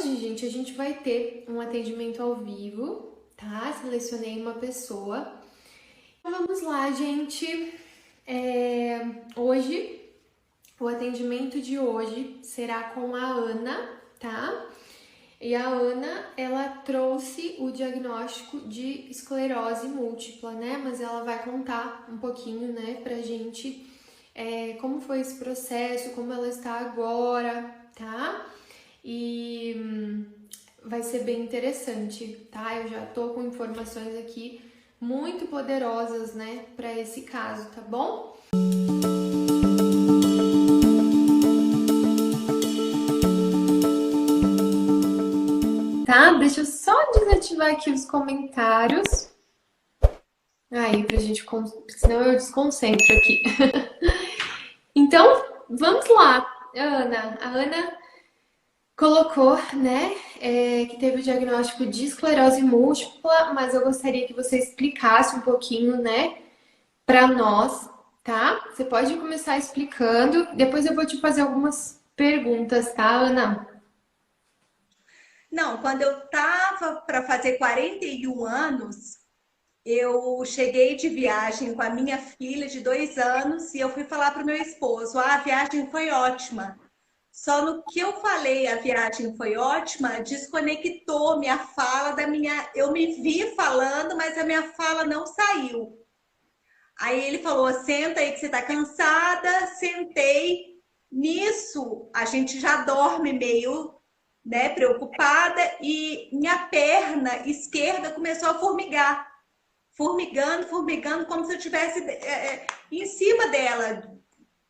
hoje, gente, a gente vai ter um atendimento ao vivo, tá? Selecionei uma pessoa. Então, vamos lá, gente. Hoje, o atendimento de hoje será com a Ana, tá? E a Ana, ela trouxe o diagnóstico de esclerose múltipla, né? Mas ela vai contar um pouquinho, né, pra gente como foi esse processo, como ela está agora, tá? E vai ser bem interessante, tá? Eu já tô com informações aqui muito poderosas, né, para esse caso, tá bom? Tá? Deixa eu só desativar aqui os comentários. Aí, pra gente, senão eu desconcentro aqui. Então, vamos lá, Ana. A Ana colocou, né, que teve o diagnóstico de esclerose múltipla, mas eu gostaria que você explicasse um pouquinho, né, para nós, tá? Você pode começar explicando, depois eu vou te fazer algumas perguntas, tá, Ana? Não, quando eu tava para fazer 41 anos, eu cheguei de viagem com a minha filha de 2 anos e eu fui falar para o meu esposo: a viagem foi ótima. Só no que eu falei, a viagem foi ótima, desconectou minha fala da minha. Eu me vi falando, mas a minha fala não saiu. Aí ele falou: senta aí que você tá cansada. Sentei. Nisso, a gente já dorme meio, né, preocupada, e minha perna esquerda começou a formigar. Formigando, formigando, como se eu tivesse em cima dela,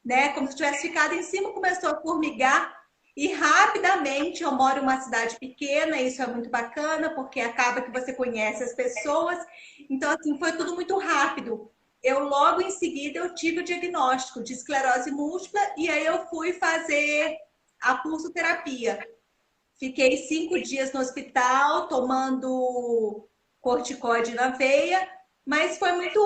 né? Como se eu tivesse ficado em cima, começou a formigar. E rapidamente, eu moro em uma cidade pequena, isso é muito bacana, porque acaba que você conhece as pessoas. Então, assim, foi tudo muito rápido. Eu logo em seguida eu tive o diagnóstico de esclerose múltipla e aí eu fui fazer a pulsoterapia. Fiquei 5 dias no hospital tomando corticoide na veia, mas foi muito,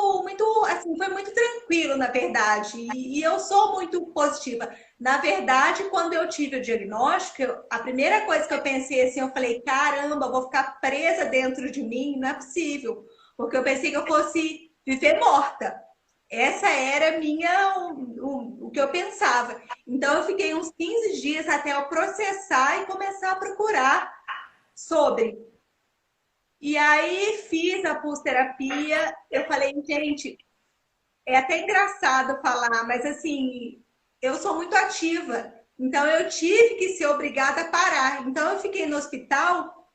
assim, foi muito tranquilo, na verdade. E eu sou muito positiva. Na verdade, quando eu tive o diagnóstico, a primeira coisa que eu pensei assim, eu falei, caramba, eu vou ficar presa dentro de mim, não é possível. Porque eu pensei que eu fosse viver morta. Essa era minha, o que eu pensava. Então, eu fiquei uns 15 dias até eu processar e começar a procurar sobre. E aí, fiz a pulsoterapia. Eu falei, gente, é até engraçado falar, mas assim, eu sou muito ativa. Então, eu tive que ser obrigada a parar. Então, eu fiquei no hospital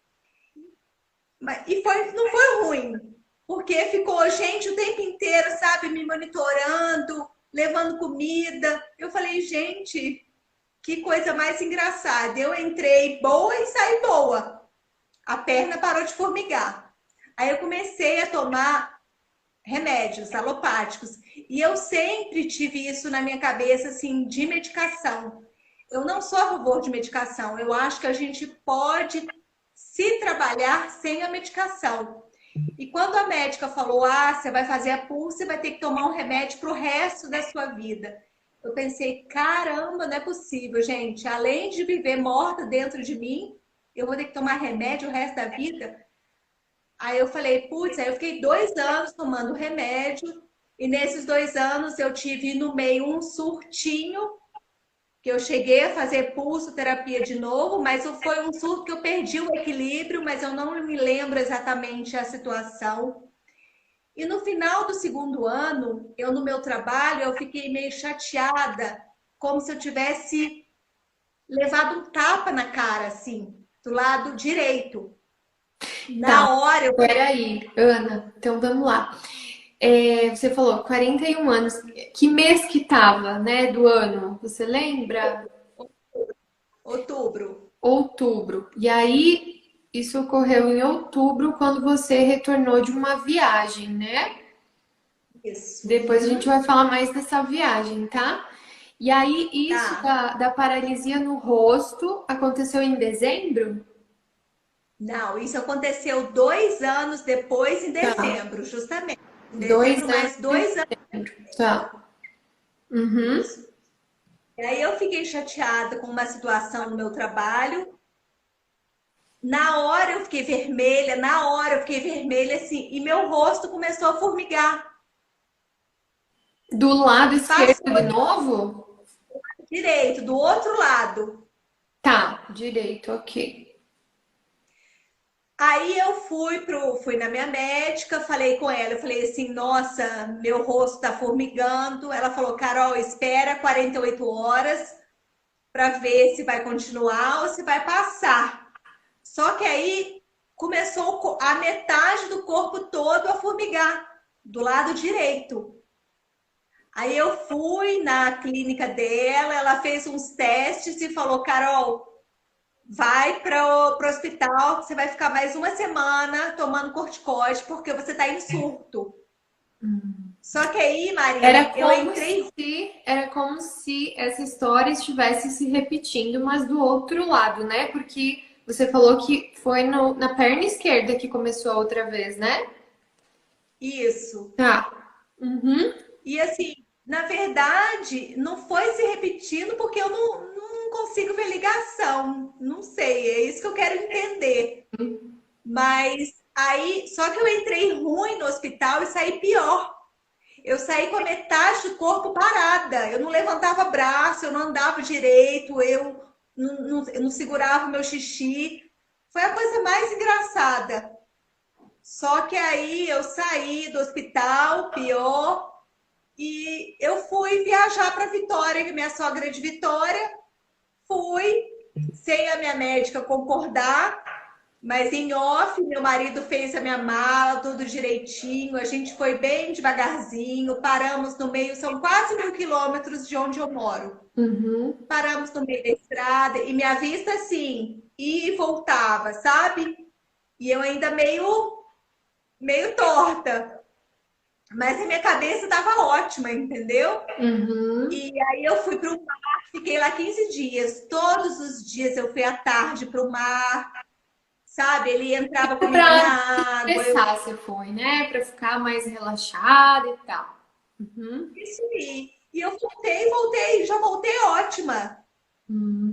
e não foi ruim, porque ficou gente o tempo inteiro, sabe, me monitorando, levando comida. Eu falei, gente, que coisa mais engraçada. Eu entrei boa e saí boa. A perna parou de formigar. Aí eu comecei a tomar remédios alopáticos. E eu sempre tive isso na minha cabeça, assim, de medicação. Eu não sou a favor de medicação. Eu acho que a gente pode se trabalhar sem a medicação. E quando a médica falou, você vai fazer a pulso, você vai ter que tomar um remédio para o resto da sua vida. Eu pensei, caramba, não é possível, gente. Além de viver morta dentro de mim, eu vou ter que tomar remédio o resto da vida. Aí eu falei, putz, aí eu fiquei 2 anos tomando remédio. E nesses 2 anos eu tive no meio um surtinho, que eu cheguei a fazer pulsoterapia de novo, mas foi um surto que eu perdi o equilíbrio, mas eu não me lembro exatamente a situação. E no final do segundo ano, eu no meu trabalho, eu fiquei meio chateada, como se eu tivesse levado um tapa na cara, assim, do lado direito. Tá, Na hora eu peraí, Ana, então vamos lá. Você falou 41 anos. Que mês que tava, né, do ano? Você lembra? outubro. Outubro. E aí, isso ocorreu em outubro, quando você retornou de uma viagem, né? Isso. Depois a gente vai falar mais dessa viagem, tá? E aí, isso Tá. da paralisia no rosto aconteceu em dezembro? Não, isso aconteceu 2 anos depois, em Tá. dezembro, justamente. Em Dois dezembro, anos mais em 2 anos. dezembro. Tá. Uhum. Isso. E aí eu fiquei chateada com uma situação no meu trabalho. Na hora eu fiquei vermelha, na hora eu fiquei vermelha, assim, e meu rosto começou a formigar. Do lado esquerdo Passou de novo? direito, do outro lado. Tá, direito, ok. Aí eu fui na minha médica, falei com ela, eu falei assim, nossa, meu rosto tá formigando. Ela falou, Carol, espera 48 horas para ver se vai continuar ou se vai passar. Só que aí começou a metade do corpo todo a formigar, do lado direito. Aí eu fui na clínica dela, ela fez uns testes e falou, Carol, vai para o hospital, você vai ficar mais uma semana tomando corticoide porque você está em surto. Só que aí, Marina, eu entrei. Era como se essa história estivesse se repetindo, mas do outro lado, né? Porque você falou que foi na perna esquerda que começou a outra vez, né? Isso. Tá. Uhum. E assim, na verdade, não foi se repetindo porque eu não consigo ver ligação. Não sei, é isso que eu quero entender. Mas aí, só que eu entrei ruim no hospital e saí pior. Eu saí com a metade do corpo parada. Eu não levantava braço, eu não andava direito, eu não segurava o meu xixi. Foi a coisa mais engraçada. Só que aí eu saí do hospital, pior, e eu fui viajar para Vitória, que minha sogra é de Vitória. Fui, sem a minha médica concordar, mas em off, meu marido fez a minha mala, tudo direitinho. A gente foi bem devagarzinho, paramos no meio, são quase 1.000 quilômetros de onde eu moro. Uhum. Paramos no meio da estrada e minha vista assim, ia e voltava, sabe? E eu ainda meio torta, mas a minha cabeça estava ótima, entendeu? Uhum. E aí eu fui para o mar, fiquei lá 15 dias. Todos os dias eu fui à tarde para o mar, sabe? Ele entrava comigo Pra na água, eu estressar você foi, né? Pra ficar mais relaxada e tal. Uhum. isso aí. E eu voltei, já voltei ótima.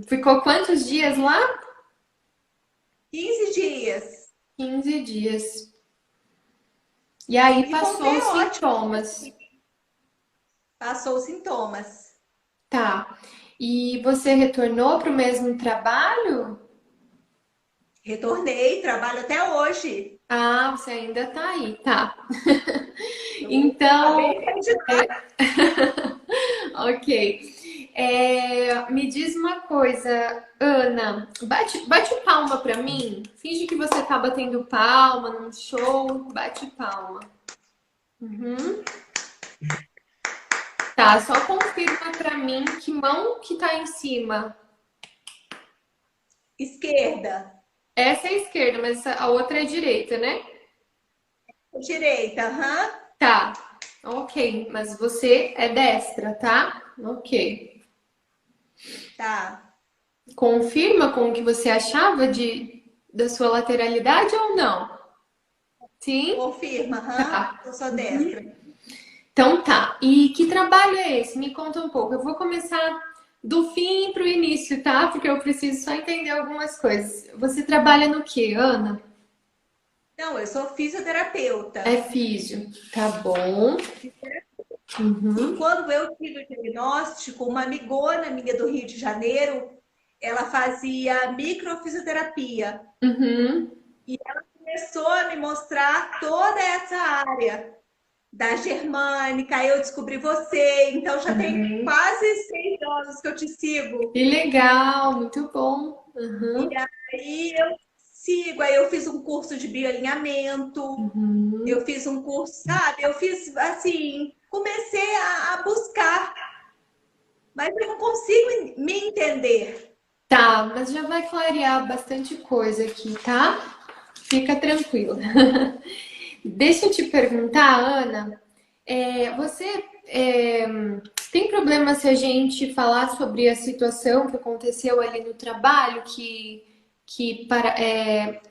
Ficou quantos dias lá? 15 dias. 15 dias. E aí E passou voltei os ótima. sintomas. Passou os sintomas. Tá. E você retornou para o mesmo trabalho? Retornei, trabalho até hoje. Ah, você ainda tá aí, tá. Eu Então, acabei de sair de lá. ok. Me diz uma coisa, Ana, bate palma pra mim. Finge que você tá batendo palma num show, bate palma. Uhum. Tá, só confirma pra mim que mão que tá em cima. Esquerda, Essa é a esquerda, mas a outra é a direita, né? direita, aham. Tá, ok, mas você é destra, tá? Ok. Tá. Confirma com o que você achava da sua lateralidade ou não? Sim? Confirma, aham. Tá. Eu sou destra. Então tá. E que trabalho é esse? Me conta um pouco. Eu vou começar do fim para o início, tá? Porque eu preciso só entender algumas coisas. Você trabalha no quê, Ana? Não, eu sou É fisioterapeuta. físio. Tá bom. E Uhum. quando eu tive o diagnóstico, uma amigona minha do Rio de Janeiro, ela fazia microfisioterapia. Uhum. Começou a me mostrar toda essa área da germânica, aí eu descobri você, então já tem Uhum. quase 6 anos que eu te sigo. Que legal, muito bom. E Uhum. aí eu sigo, aí eu fiz um curso de bioalinhamento, Uhum. eu fiz um curso, sabe? Eu fiz assim, comecei a buscar, mas eu não consigo me entender. Tá, mas já vai clarear bastante coisa aqui, tá? Fica tranquila. Deixa eu te perguntar, Ana, você tem problema se a gente falar sobre a situação que aconteceu ali no trabalho, que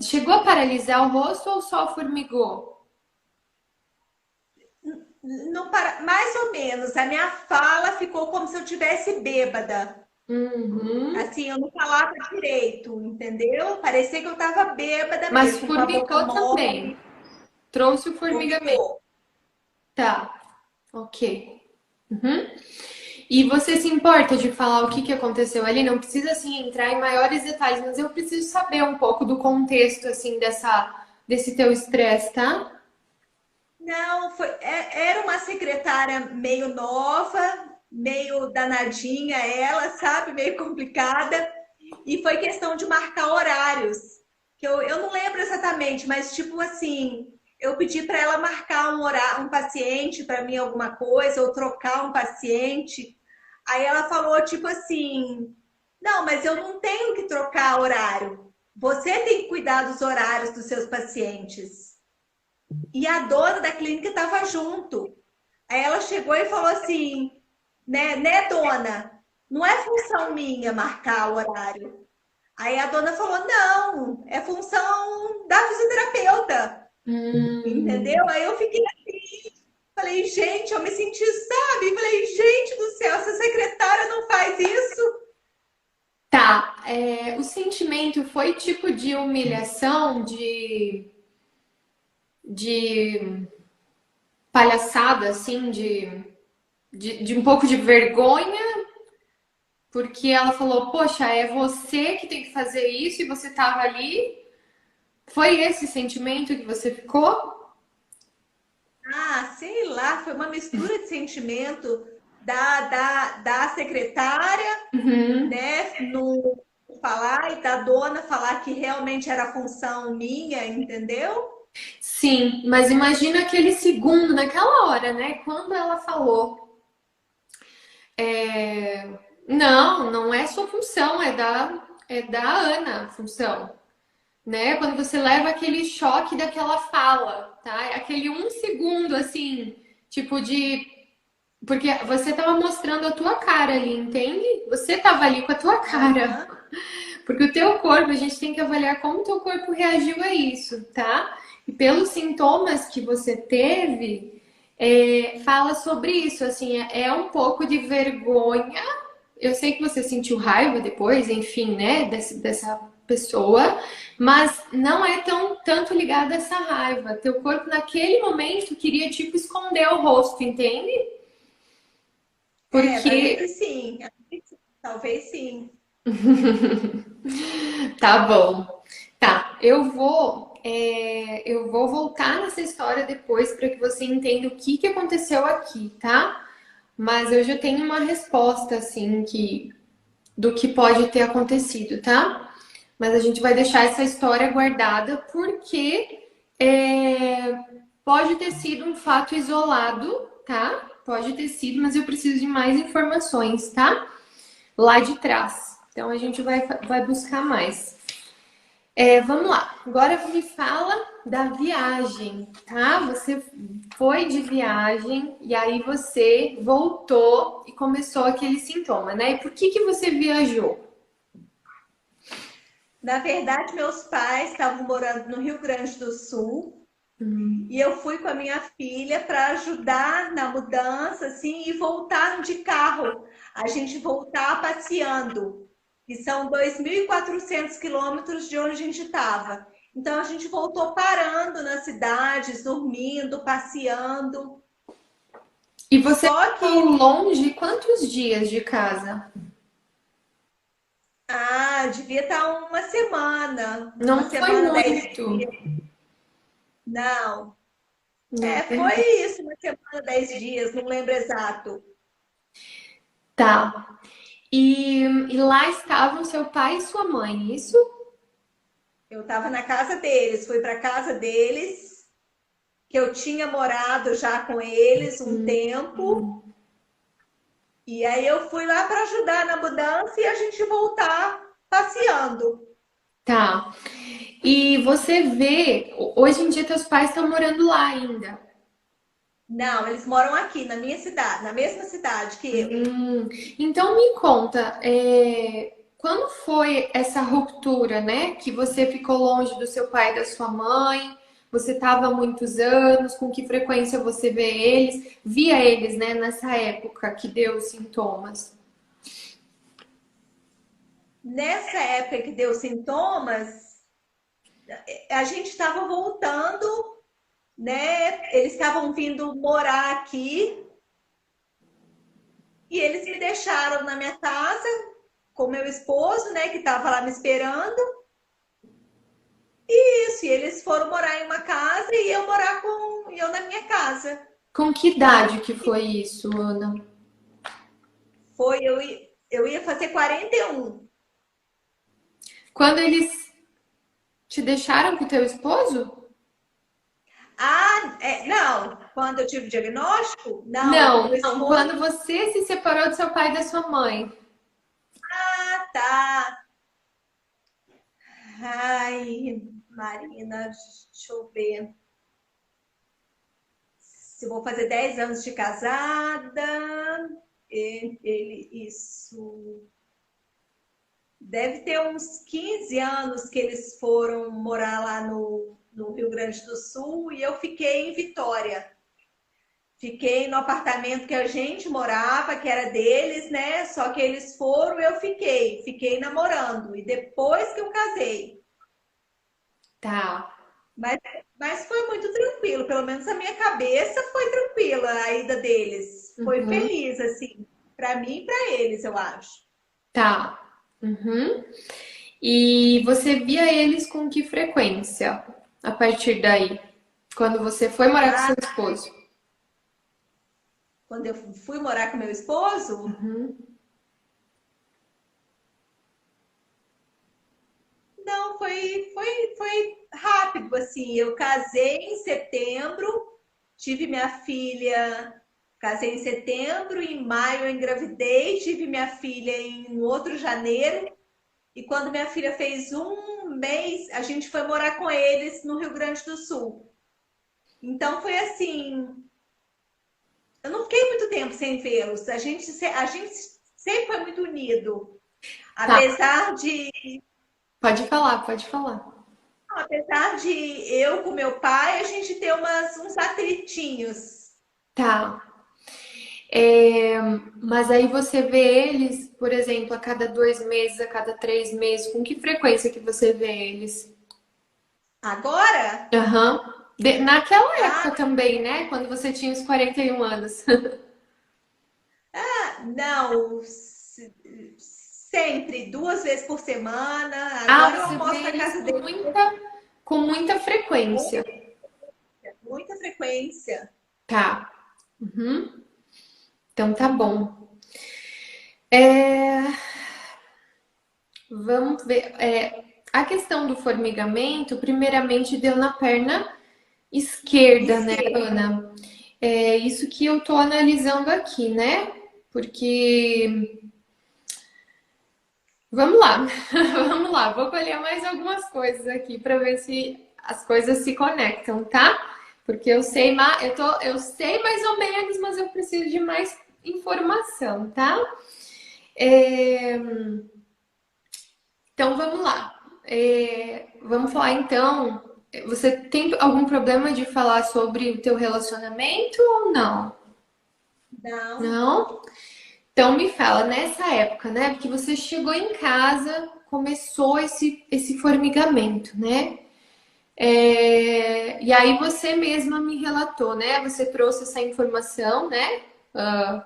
chegou a paralisar o rosto ou só formigou? Não para, mais ou menos, a minha fala ficou como se eu tivesse bêbada. Uhum. Assim, eu não falava direito, entendeu? Parecia que eu tava bêbada Mas mesmo, com a boca formigou também. mole, Trouxe o formigamento. formigou. Tá, ok. Uhum. E você se importa de falar o que que aconteceu ali? Não precisa assim entrar em maiores detalhes, mas eu preciso saber um pouco do contexto assim desse teu estresse, tá? Não, era uma secretária meio nova, meio danadinha ela, sabe? Meio complicada. E foi questão de marcar horários. Que eu não lembro exatamente, mas tipo assim, eu pedi para ela marcar um paciente para mim alguma coisa, ou trocar um paciente. Aí ela falou tipo assim: "Não, mas eu não tenho que trocar horário. Você tem que cuidar dos horários dos seus pacientes." E a dona da clínica estava junto. Aí ela chegou e falou assim: né, dona? Não é função minha marcar o horário. Aí a dona falou: não, é função da fisioterapeuta, Hum, entendeu? Aí eu fiquei assim, falei: gente, eu me senti, sabe? Falei: gente do céu, essa secretária não faz isso. tá. O sentimento foi tipo de humilhação, de palhaçada, assim, de um pouco de vergonha, porque ela falou, poxa, é você que tem que fazer isso e você tava ali. Foi esse sentimento que você ficou? Ah, sei lá, foi uma mistura de sentimento da secretária, Uhum. né, no falar e da dona falar que realmente era função minha, entendeu? Sim, mas imagina aquele segundo, naquela hora, né? Quando ela falou, é, não, não é sua função, é da Ana a função, né? Quando você leva aquele choque daquela fala, tá? Aquele um segundo, assim, tipo de. Porque você tava mostrando a tua cara ali, entende? Você tava ali com a tua cara. Aham. Porque o teu corpo, a gente tem que avaliar como o teu corpo reagiu a isso, tá? E pelos sintomas que você teve, fala sobre isso, assim, é um pouco de vergonha. Eu sei que você sentiu raiva depois, enfim, né, dessa pessoa, mas não é tanto ligado a essa raiva. Teu corpo naquele momento queria tipo esconder o rosto, entende? É, vai ver Porque que sim. Talvez sim. tá bom. Tá, eu vou voltar nessa história depois para que você entenda o que que aconteceu aqui, tá? Mas eu já tenho uma resposta assim do que pode ter acontecido, tá? Mas a gente vai deixar essa história guardada porque pode ter sido um fato isolado, tá? Pode ter sido, mas eu preciso de mais informações, tá? Lá de trás. Então a gente vai buscar mais. Vamos lá. Agora me fala da viagem, tá? Você foi de viagem e aí você voltou e começou aquele sintoma, né? E por que que você viajou? Na verdade, meus pais estavam morando no Rio Grande do Sul Hum. e eu fui com a minha filha para ajudar na mudança, assim, e voltar de carro. A gente voltar passeando, que são 2.400 quilômetros de onde a gente estava. Então, a gente voltou parando nas cidades, dormindo, passeando. E você Só ficou que, longe quantos dias de casa? devia estar uma Não foi semana, 10 dias. muito. Não. Não foi Foi muito. isso, uma semana, 10 dias, não lembro exato. Tá. E lá estavam seu pai e sua mãe, isso? Eu estava na casa deles, fui para casa deles, que eu tinha morado já com eles um tempo, e aí eu fui lá para ajudar na mudança e a gente voltar passeando. Tá. E você vê, hoje em dia teus pais estão morando lá ainda. Não, eles moram aqui na minha cidade, na mesma cidade que eu. Hum, então me conta, quando foi essa ruptura, né? Que você ficou longe do seu pai e da sua mãe, você estava há muitos anos, com que frequência você via eles, né, nessa época que deu os sintomas? nessa época que deu sintomas, a gente estava voltando, né? Eles estavam vindo morar aqui e eles me deixaram na minha casa com meu esposo, né, que estava lá me esperando. Isso, e eles foram morar em uma casa e eu na minha casa. Com que idade que foi isso, Ana? Foi, eu ia fazer 41. Quando eles te deixaram com o teu esposo? Ah, não, quando eu tive o diagnóstico, não, com Não, meu não. esposo, Quando você se separou do seu pai e da sua mãe. tá. Ai, Marina, deixa eu ver. Se eu vou fazer 10 anos de casada, isso. Deve ter uns 15 anos que eles foram morar lá no Rio Grande do Sul e eu fiquei em Vitória. Fiquei no apartamento que a gente morava, que era deles, né? Só que eles foram, eu fiquei namorando. E depois que eu casei. Tá. Mas, mas foi muito tranquilo, pelo menos a minha cabeça foi tranquila a ida deles. Foi Uhum. feliz, assim, para mim e para eles, eu acho. Tá. Uhum. E você via eles com que frequência a partir daí? Quando você foi morar com Ah, seu esposo? quando eu fui morar com meu esposo, Uhum. não, foi rápido, assim. Eu casei em setembro, tive minha filha, casei em setembro, em maio eu engravidei, tive minha filha em outro janeiro. E quando minha filha fez um mês, a gente foi morar com eles no Rio Grande do Sul. Então foi assim, eu não fiquei muito tempo sem vê-los. A gente sempre foi muito unido. Tá. Apesar de, Pode falar, pode falar. apesar de eu com meu pai, a gente ter uns atritinhos. Tá. É, mas aí você vê eles, por exemplo, a cada 2 meses, a cada 3 meses, com que frequência que você vê eles? Agora, Aham. Naquela ah, época também, né? Quando você tinha os 41 anos. não, sempre, 2 vezes por semana. Ah, Agora eu você almoço vê na eles casa dele com muita com frequência. muita frequência. Tá. Uhum. Então tá bom. É, vamos ver. A questão do formigamento, primeiramente, deu na perna esquerda, né, Esquerda. Ana? É isso que eu tô analisando aqui, né? Porque. Vamos lá, vamos lá. Vou colher mais algumas coisas aqui para ver se as coisas se conectam, tá? Porque eu sei, eu sei mais ou menos, mas eu preciso de mais informação, tá? É, então vamos lá. Vamos falar então. Você tem algum problema de falar sobre o teu relacionamento ou não? Não. Não? Então me fala, nessa época, né? Porque você chegou em casa, começou esse formigamento, né? E aí você mesma me relatou, né? Você trouxe essa informação, né? Ah,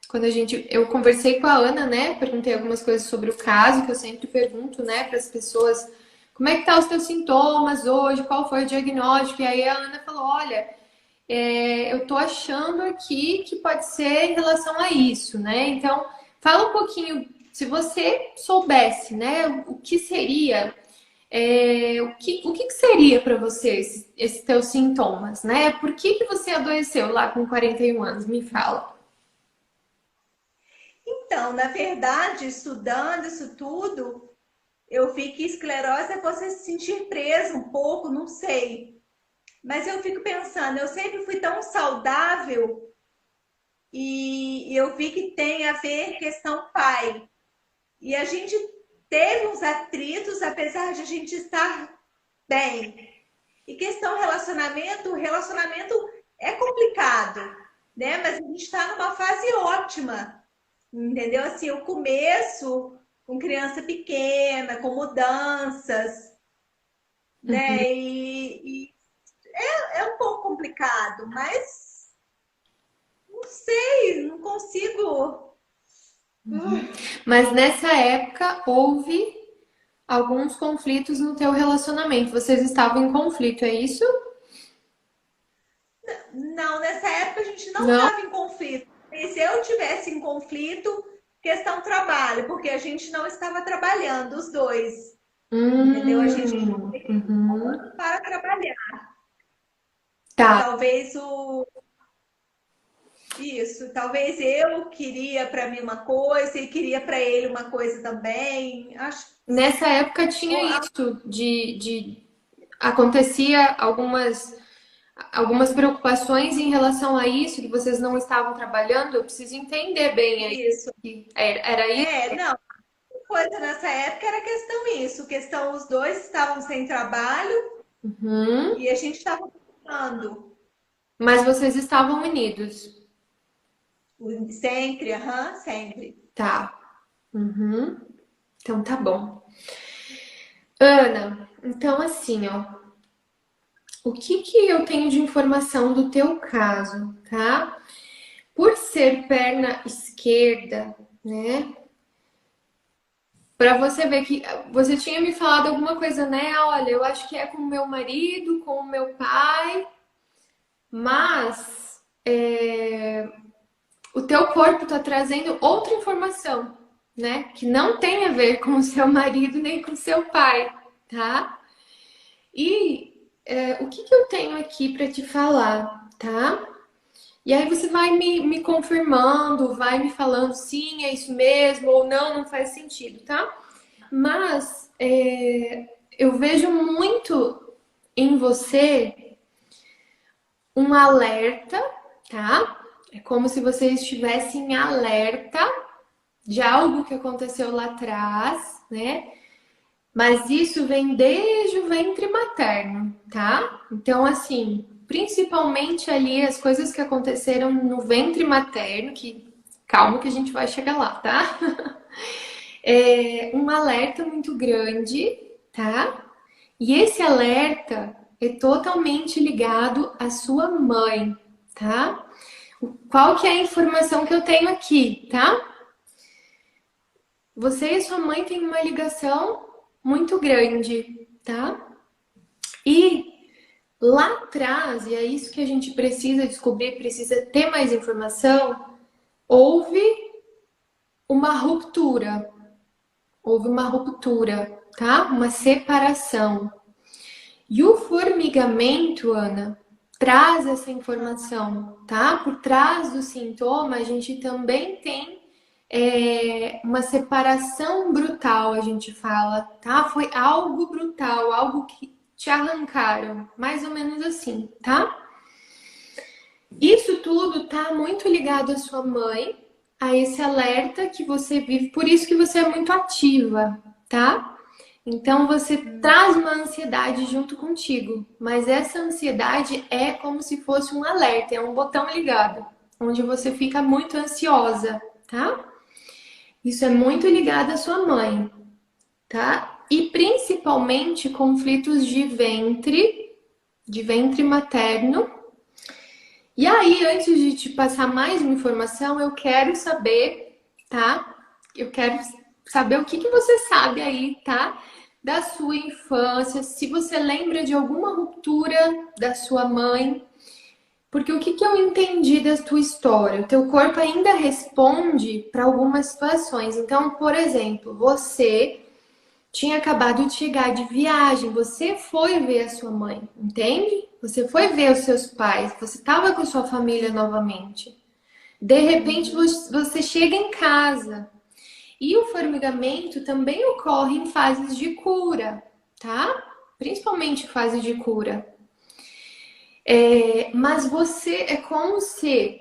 quando eu conversei com a Ana, né? Perguntei algumas coisas sobre o caso, que eu sempre pergunto, né, para as pessoas, como é que tá os teus sintomas hoje? Qual foi o diagnóstico? E aí a Ana falou, olha, eu tô achando aqui que pode ser em relação a isso, né? Então, fala um pouquinho, se você soubesse, né, o que seria, o que seria para você esses teus sintomas, né? Por que você adoeceu lá com 41 anos? Me fala. Então, na verdade, estudando isso tudo, eu vi que esclerose é você se sentir preso um pouco, não sei. Mas eu fico pensando, eu sempre fui tão saudável e eu vi que tem a ver questão pai. E a gente teve uns atritos, apesar de a gente estar bem. E questão relacionamento, o relacionamento é complicado, né? Mas a gente está numa fase ótima, entendeu? Assim, o começo, com criança pequena, com mudanças, Uhum. né? E é um pouco complicado, mas não sei, não consigo. Mas nessa época houve alguns conflitos no teu relacionamento. Vocês estavam em conflito, é isso? Não, nessa época a gente não Não? estava em conflito. E se eu tivesse em conflito, questão trabalho, porque a gente não estava trabalhando os dois, entendeu? A gente Uhum. para trabalhar. Tá. Talvez o Isso, talvez eu queria para mim uma coisa e queria para ele uma coisa também. Acho Nessa época tinha isso acontecia algumas preocupações em relação a isso, que vocês não estavam trabalhando. Eu preciso entender bem aí. isso. Era isso? Não, coisa nessa época era questão isso, questão os dois estavam sem trabalho Uhum. e a gente estava buscando Mas vocês estavam unidos. sempre, aham, sempre. Tá. Uhum. Então tá bom. Ana, então assim, ó, o que que eu tenho de informação do teu caso, tá? Por ser perna esquerda, né? Pra você ver que você tinha me falado alguma coisa, né? Olha, eu acho que é com o meu marido, com o meu pai, mas o teu corpo tá trazendo outra informação, né? Que não tem a ver com o seu marido nem com o seu pai, tá? E o que que eu tenho aqui para te falar, tá? E aí você vai me confirmando, vai me falando sim, é isso mesmo, ou não, não faz sentido, tá? Mas eu vejo muito em você um alerta, tá? É como se você estivesse em alerta de algo que aconteceu lá atrás, né? Mas isso vem desde o ventre materno, tá? Então, assim, principalmente ali as coisas que aconteceram no ventre materno, que calma que a gente vai chegar lá, tá? É um alerta muito grande, tá? E esse alerta é totalmente ligado à sua mãe, tá? Qual que é a informação que eu tenho aqui, tá? Você e sua mãe têm uma ligação muito grande, tá? E lá atrás, e é isso que a gente precisa descobrir, precisa ter mais informação, houve uma ruptura. Houve uma ruptura, tá? Uma separação. E o formigamento, Ana, traz essa informação, tá? Por trás do sintoma, a gente também tem uma separação brutal, a gente fala, tá? Foi algo brutal, algo que te arrancaram, mais ou menos assim, tá? Isso tudo tá muito ligado à sua mãe, a esse alerta que você vive, por isso que você é muito ativa, tá? Então você traz uma ansiedade junto contigo, mas essa ansiedade é como se fosse um alerta, é um botão ligado, onde você fica muito ansiosa, tá? Isso é muito ligado à sua mãe, tá? E principalmente conflitos de ventre materno. E aí, antes de te passar mais uma informação, eu quero saber, tá? Eu quero saber o que que você sabe aí, tá? Da sua infância, se você lembra de alguma ruptura da sua mãe, porque o que que eu entendi da tua história? O teu corpo ainda responde para algumas situações. Então, por exemplo, você tinha acabado de chegar de viagem, você foi ver a sua mãe, entende? Você foi ver os seus pais, você estava com a sua família novamente. De repente você chega em casa. E o formigamento também ocorre em fases de cura, tá? Principalmente fase de cura. Mas você é como se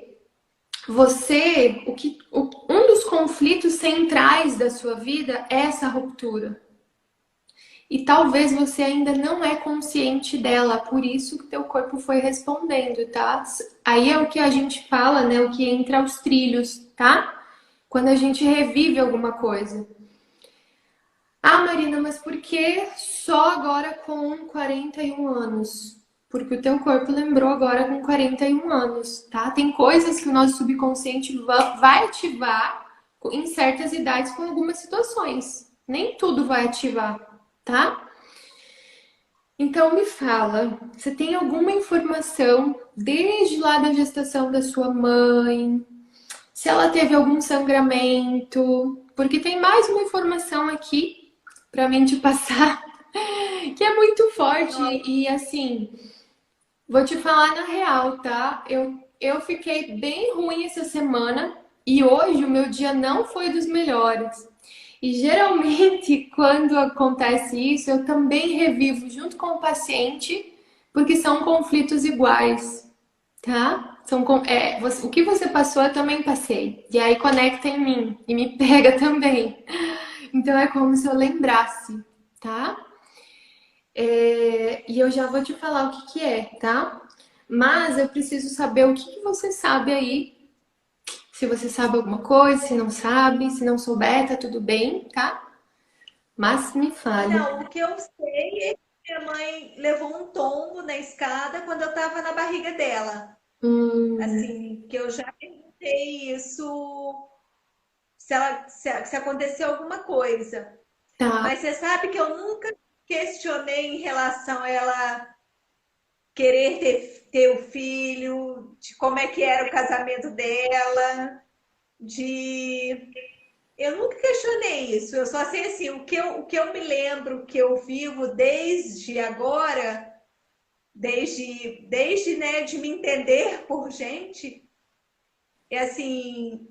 um dos conflitos centrais da sua vida é essa ruptura. E talvez você ainda não é consciente dela, por isso que teu corpo foi respondendo, tá? Aí é o que a gente fala, né? O que entra aos trilhos, tá? Quando a gente revive alguma coisa. Ah, Marina, mas por que só agora com 41 anos? Porque o teu corpo lembrou agora com 41 anos, tá? Tem coisas que o nosso subconsciente vai ativar em certas idades com algumas situações. Nem tudo vai ativar, tá? Então me fala, você tem alguma informação desde lá da gestação da sua mãe? Se ela teve algum sangramento? Porque tem mais uma informação aqui para mim te passar que é muito forte Nossa, e assim, vou te falar na real, tá? Eu fiquei bem ruim essa semana e hoje o meu dia não foi dos melhores. E geralmente, quando acontece isso, eu também revivo junto com o paciente, porque são conflitos iguais, tá? O que você passou, eu também passei. E aí conecta em mim e me pega também. Então é como se eu lembrasse, tá? E eu já vou te falar o que que é, tá? Mas eu preciso saber o que que você sabe aí. Se você sabe alguma coisa, se não sabe, se não souber, tá tudo bem, tá? Mas me fale. não, o que eu sei é que minha mãe levou um tombo na escada quando eu estava na barriga dela. Hum, Assim, que eu já perguntei isso, se aconteceu alguma coisa. tá. Mas você sabe que eu nunca questionei em relação a ela querer ter o filho, de como é que era o casamento dela, de. Eu nunca questionei isso. Eu só sei assim, o que eu me lembro que eu vivo desde agora, desde né, de me entender por gente, é assim,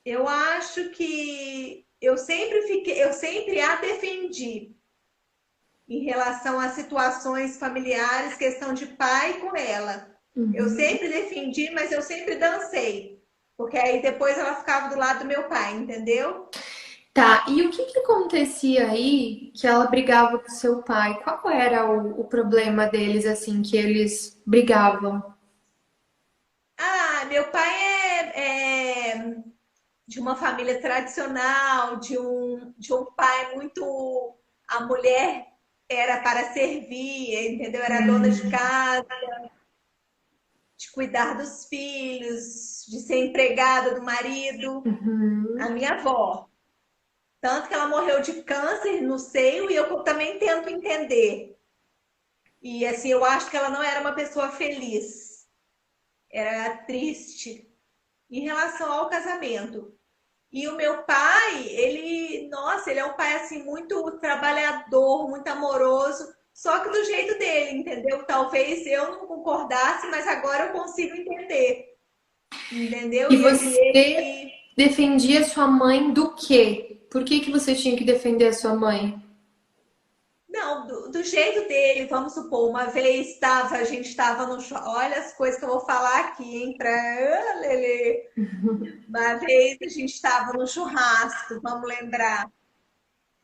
eu acho que eu sempre a defendi em relação a situações familiares, questão de pai com ela. Eu Uhum. sempre defendi, mas eu sempre dancei. Porque aí depois ela ficava do lado do meu pai, entendeu? Tá, e o que que acontecia aí que ela brigava com seu pai? Qual era o problema deles, assim, que eles brigavam? Ah, meu pai é de uma família tradicional, de um pai muito. A mulher era para servir, entendeu? Era dona de casa, de cuidar dos filhos, de ser empregada do marido. A Uhum. minha avó. Tanto que ela morreu de câncer no seio e eu também tento entender. E assim, eu acho que ela não era uma pessoa feliz, era triste em relação ao casamento. E o meu pai, nossa, ele é um pai assim muito trabalhador, muito amoroso, só que do jeito dele, entendeu? Talvez eu não concordasse, mas agora eu consigo entender, entendeu? E E assim, você defendia sua mãe do quê? Por que que você tinha que defender a sua mãe? não, do jeito dele, vamos supor, uma vez a gente estava no olha as coisas que eu vou falar aqui, hein, Lele. Uma vez a gente estava no churrasco, vamos lembrar.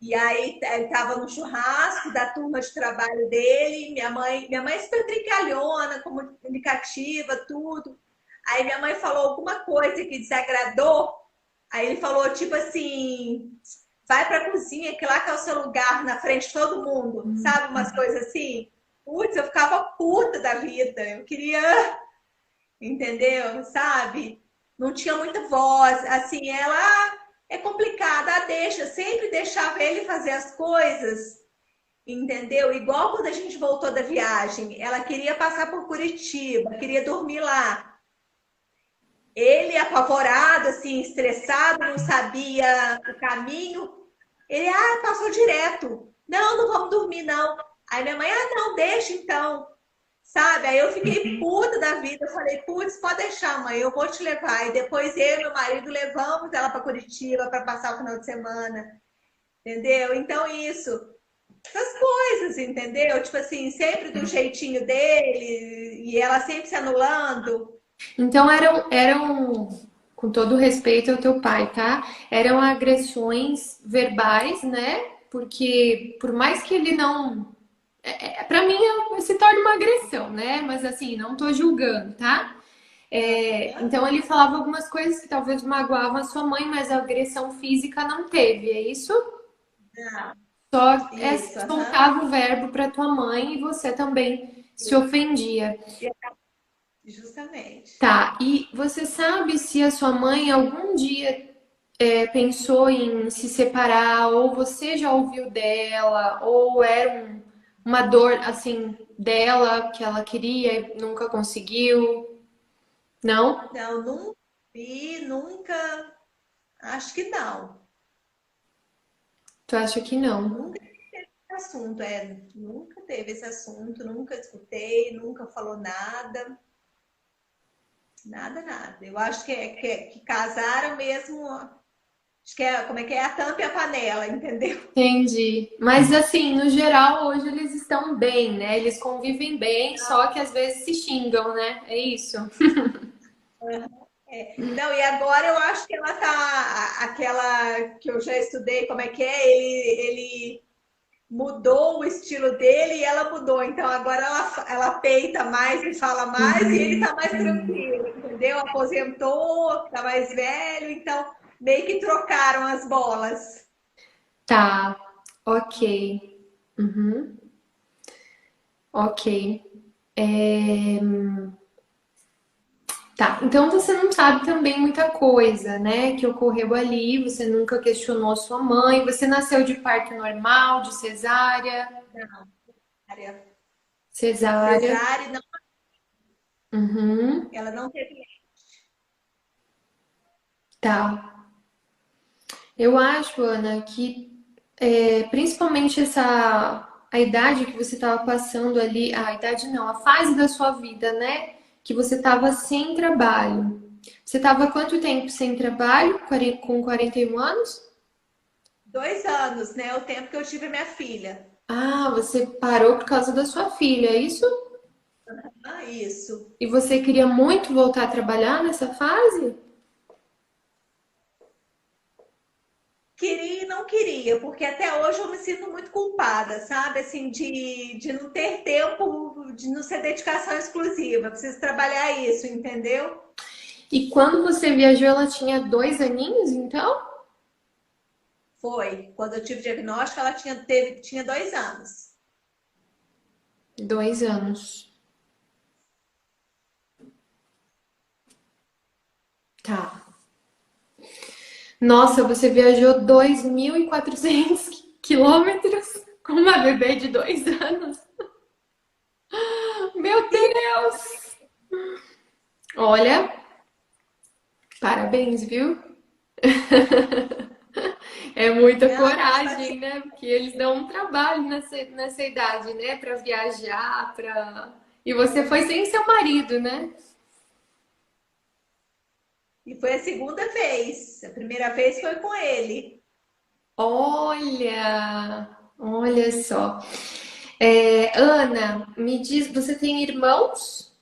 E aí ele estava no churrasco da turma de trabalho dele, minha mãe é super brincalhona, comunicativa, tudo. Aí minha mãe falou alguma coisa que desagradou. Aí ele falou tipo assim, vai pra cozinha, que lá que é o seu lugar, na frente de todo mundo. Sabe, umas coisas assim? Putz, eu ficava puta da vida. Eu queria, entendeu? Sabe? Não tinha muita voz. Assim, ela é complicada, deixa, sempre deixava ele fazer as coisas, entendeu? Igual quando a gente voltou da viagem, ela queria passar por Curitiba, queria dormir lá. Ele apavorado, assim, estressado, não sabia o caminho. Ele, passou direto. Não, não vamos dormir, não. Aí minha mãe, não, deixa então. Sabe? Aí eu fiquei puta da vida. Eu falei, putz, pode deixar, mãe, eu vou te levar. E depois eu e meu marido levamos ela para Curitiba para passar o final de semana. Entendeu? Então, isso. Essas coisas, entendeu? Tipo assim, sempre do jeitinho dele. E ela sempre se anulando. Então com todo respeito ao teu pai, tá? Eram agressões verbais, né? Porque por mais que ele não, para mim se torna uma agressão, né? Mas assim, não tô julgando, tá? Então ele falava algumas coisas que talvez magoavam a sua mãe, mas a agressão física não teve, é isso? Ah, Só isso, aham. soltava o verbo para tua mãe e você também se ofendia. Justamente. Tá, e você sabe se a sua mãe algum dia pensou em se separar, ou você já ouviu dela, ou era uma dor assim dela que ela queria e nunca conseguiu? Não? Não, nunca vi, nunca. Acho que não. Tu acha que não? Nunca teve esse assunto, nunca teve esse assunto, nunca escutei, nunca falou nada, nada, nada. Eu acho que casaram mesmo, acho que é, como é que é? A tampa e a panela, entendeu? Entendi. Mas assim, no geral, hoje eles estão bem, né? Eles convivem bem, só que às vezes se xingam, né? É isso. Não, e agora eu acho que ela tá, aquela que eu já estudei, como é que é? Ele mudou o estilo dele e ela mudou. Então agora ela peita mais e fala mais e ele tá mais tranquilo, entendeu? Aposentou, tá mais velho, então meio que trocaram as bolas. Tá, ok. Uhum, ok. É, tá, então você não sabe também muita coisa, né? Que ocorreu ali, você nunca questionou sua mãe, você nasceu de parto normal, de cesárea, Não, área cesárea. cesárea, não, Uhum, ela não teve. tá. Eu acho, Ana, que principalmente a idade que você estava passando ali, a idade não, a fase da sua vida, né? Que você estava sem trabalho. Você estava quanto tempo sem trabalho? Com 41 anos? 2 anos, né? O tempo que eu tive minha filha. Ah, você parou por causa da sua filha, é isso? Ah, isso. E você queria muito voltar a trabalhar nessa fase? Queria e não queria, porque até hoje eu me sinto muito culpada, sabe? Assim, de não ter tempo, de não ser dedicação exclusiva. Preciso trabalhar isso, entendeu? E quando você viajou, ela tinha 2 aninhos, então? Foi. Quando eu tive diagnóstico, ela tinha 2 anos. 2 anos. Tá. Nossa, você viajou 2.400 quilômetros com uma bebê de 2 anos? Meu Deus! Olha, parabéns, viu? É muita Não, mas coragem, né? Porque eles dão um trabalho nessa idade, né? Pra viajar, pra. E você foi sem seu marido, né? e foi a segunda vez. A primeira vez foi com ele. Olha só. Ana, me diz, você tem irmãos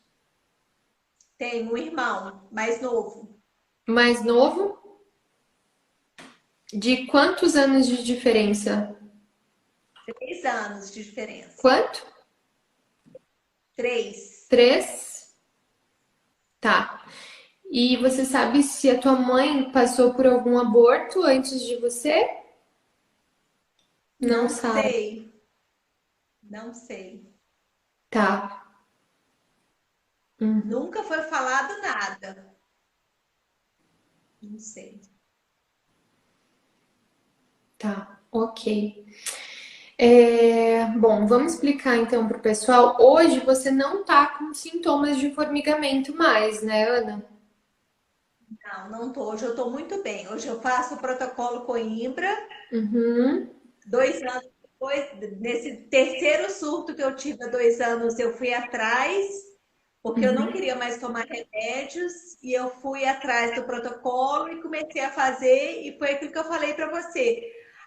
Tem um irmão mais novo, mais novo? De quantos anos de diferença? 3 anos de diferença. Quanto? 3. 3? Tá. E você sabe se a tua mãe passou por algum aborto antes de você? Não Não sabe. sei, não sei. Tá. Uhum. Nunca foi falado nada. Não sei. Tá. Ok. Bom, vamos explicar então pro pessoal. Hoje você não tá com sintomas de formigamento mais, né, Ana? Não, não tô. Hoje eu tô muito bem. Hoje eu faço o protocolo Coimbra. Uhum. 2 anos depois, nesse terceiro surto que eu tive há 2 anos, eu fui atrás, porque eu não Uhum. queria mais tomar remédios, e eu fui atrás do protocolo e comecei a fazer, e foi aquilo que eu falei para você.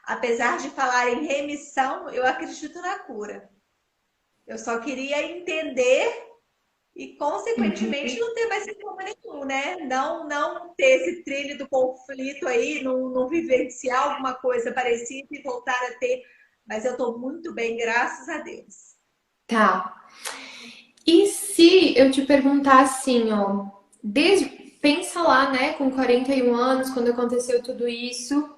Apesar de falar em remissão, eu acredito na cura. Eu só queria entender e, consequentemente, não ter mais sintoma nenhum, né? Não ter esse trilho do conflito aí, não vivenciar alguma coisa parecida e voltar a ter. Mas eu estou muito bem, graças a Deus. Tá. E se eu te perguntar assim, ó, pensa lá, né, com 41 anos, quando aconteceu tudo isso,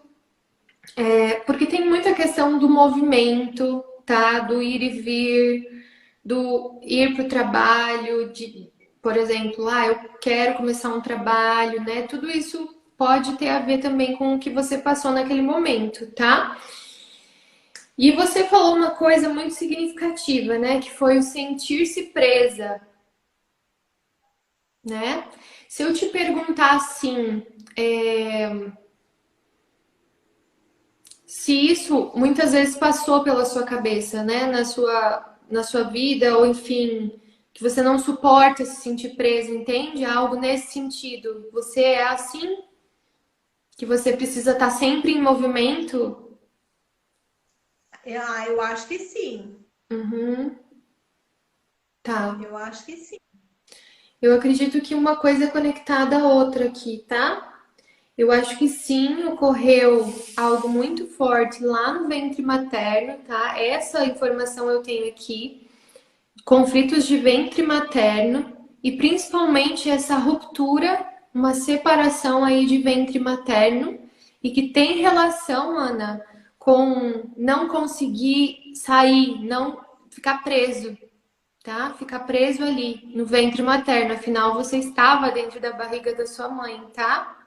Porque tem muita questão do movimento, tá? Do ir e vir, do ir para o trabalho, de, por exemplo, eu quero começar um trabalho, né? Tudo isso pode ter a ver também com o que você passou naquele momento, tá? E você falou uma coisa muito significativa, né? Que foi o sentir-se presa, né? Se eu te perguntar assim, se isso muitas vezes passou pela sua cabeça, né? Na sua vida, ou enfim, que você não suporta se sentir preso, entende? Algo nesse sentido. Você é assim? Que você precisa estar sempre em movimento? Eu acho que sim. Uhum, tá. Eu acho que sim. Eu acredito que uma coisa é conectada à outra aqui, tá? Eu acho que sim, ocorreu algo muito forte lá no ventre materno, tá? Essa informação eu tenho aqui. Conflitos de ventre materno e principalmente essa ruptura, uma separação aí de ventre materno e que tem relação, Ana, com não conseguir sair, não ficar preso, tá? Ficar preso ali no ventre materno, afinal você estava dentro da barriga da sua mãe, tá?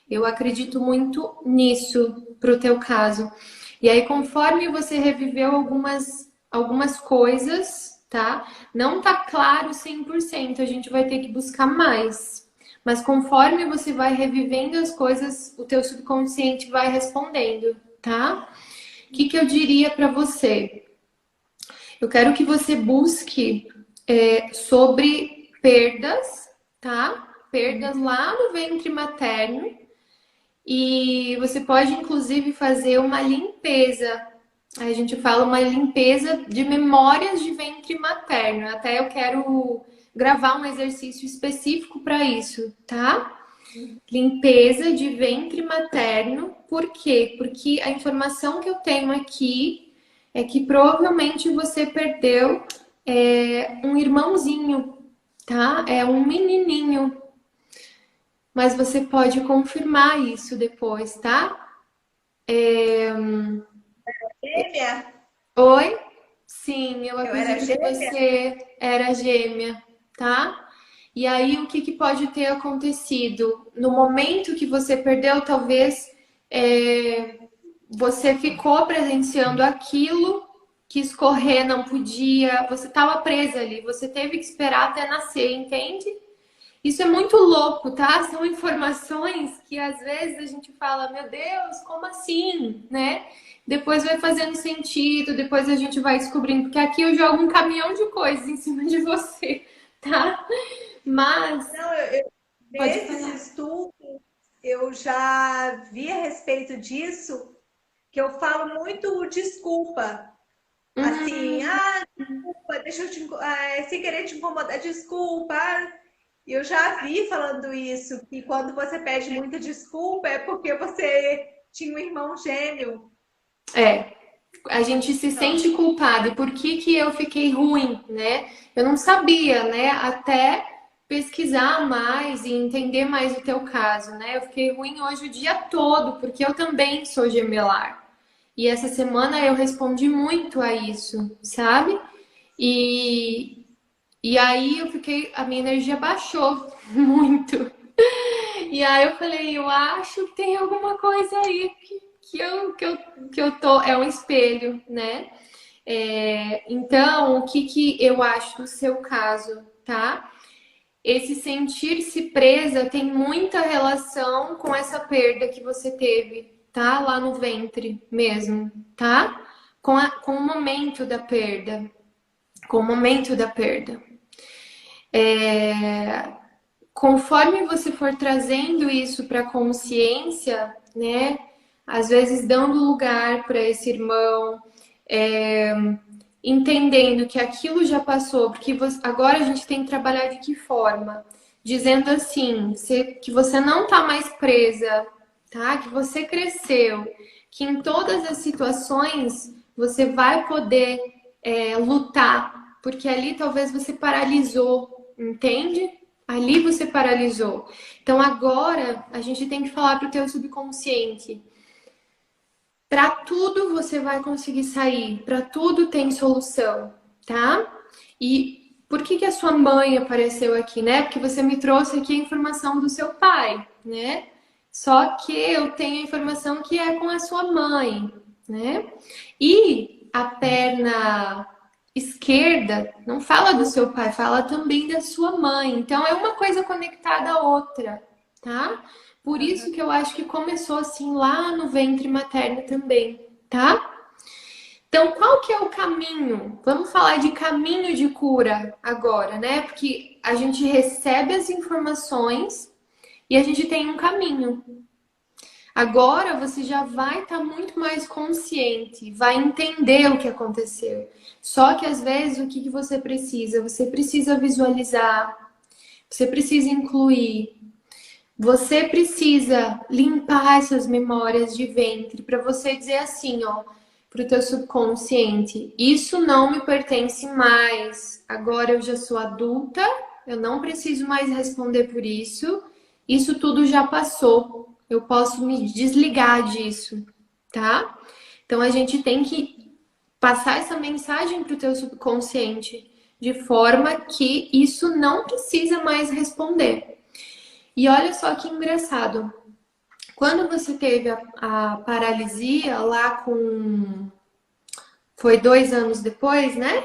Eu acredito muito nisso pro teu caso. E aí, conforme você reviveu algumas coisas, tá? Não tá claro 100%, a gente vai ter que buscar mais. Mas conforme você vai revivendo as coisas, o teu subconsciente vai respondendo, tá? O que eu diria para você? Eu quero que você busque sobre perdas, tá? Perdas lá no ventre materno, e você pode, inclusive, fazer uma limpeza. A gente fala uma limpeza de memórias de ventre materno. Até eu quero gravar um exercício específico para isso, tá? Limpeza de ventre materno. Por quê? Porque a informação que eu tenho aqui é que provavelmente você perdeu um irmãozinho, tá? É um menininho, mas você pode confirmar isso depois, tá? Gêmea? Oi? Sim, eu Eu era acredito que gêmea? você era gêmea, tá? E aí, o que pode ter acontecido? No momento que você perdeu, talvez você ficou presenciando aquilo que escorrer não podia, você estava presa ali, você teve que esperar até nascer, entende? Isso é muito louco, tá? São informações que às vezes a gente fala, meu Deus, como assim, né? Depois vai fazendo sentido, depois a gente vai descobrindo, porque aqui eu jogo um caminhão de coisas em cima de você, tá? Mas Não, pode nesses falar. estudos eu já vi a respeito disso, que eu falo muito desculpa. Assim, Hum, desculpa, deixa eu sem querer te incomodar, desculpa. E eu já vi falando isso, que quando você pede muita desculpa é porque você tinha um irmão gêmeo. é, a gente se Então, sente culpado. E por que eu fiquei ruim, né? Eu não sabia, né? Até pesquisar mais e entender mais o teu caso, né? Eu fiquei ruim hoje o dia todo, porque eu também sou gemelar. E essa semana eu respondi muito a isso, sabe? E, e aí eu fiquei, a minha energia baixou muito. E aí eu falei, eu acho que tem alguma coisa aí que eu tô, é um espelho, né? Então, o que eu acho no seu caso, tá? Esse sentir-se presa tem muita relação com essa perda que você teve, tá? Lá no ventre mesmo, tá? Com o momento da perda. Com o momento da perda. Conforme você for trazendo isso para a consciência, né? Às vezes dando lugar para esse irmão, é, entendendo que aquilo já passou, porque agora a gente tem que trabalhar de que forma? Dizendo assim, que você não está mais presa, tá? Que você cresceu, que em todas as situações você vai poder lutar, porque ali talvez você paralisou, entende? Ali você paralisou. Então agora a gente tem que falar para o teu subconsciente. Para tudo você vai conseguir sair, para tudo tem solução, tá? E por que que a sua mãe apareceu aqui, né? Porque você me trouxe aqui a informação do seu pai, né? Só que eu tenho a informação que é com a sua mãe, né? E a perna esquerda não fala do seu pai, fala também da sua mãe. Então é uma coisa conectada à outra, tá? Por isso que eu acho que começou assim lá no ventre materno também, tá? Então, qual que é o caminho? Vamos falar de caminho de cura agora, né? Porque a gente recebe as informações e a gente tem um caminho. Agora você já vai estar muito mais consciente, vai entender o que aconteceu. Só que às vezes o que que você precisa? Você precisa visualizar, você precisa incluir, você precisa limpar essas memórias de ventre para você dizer assim, ó, para o teu subconsciente, isso não me pertence mais. Agora eu já sou adulta, eu não preciso mais responder por isso. Isso tudo já passou. Eu posso me desligar disso, tá? Então a gente tem que passar essa mensagem para o teu subconsciente de forma que isso não precisa mais responder. E olha só que engraçado. Quando você teve a paralisia lá com. Foi 2 anos depois, né?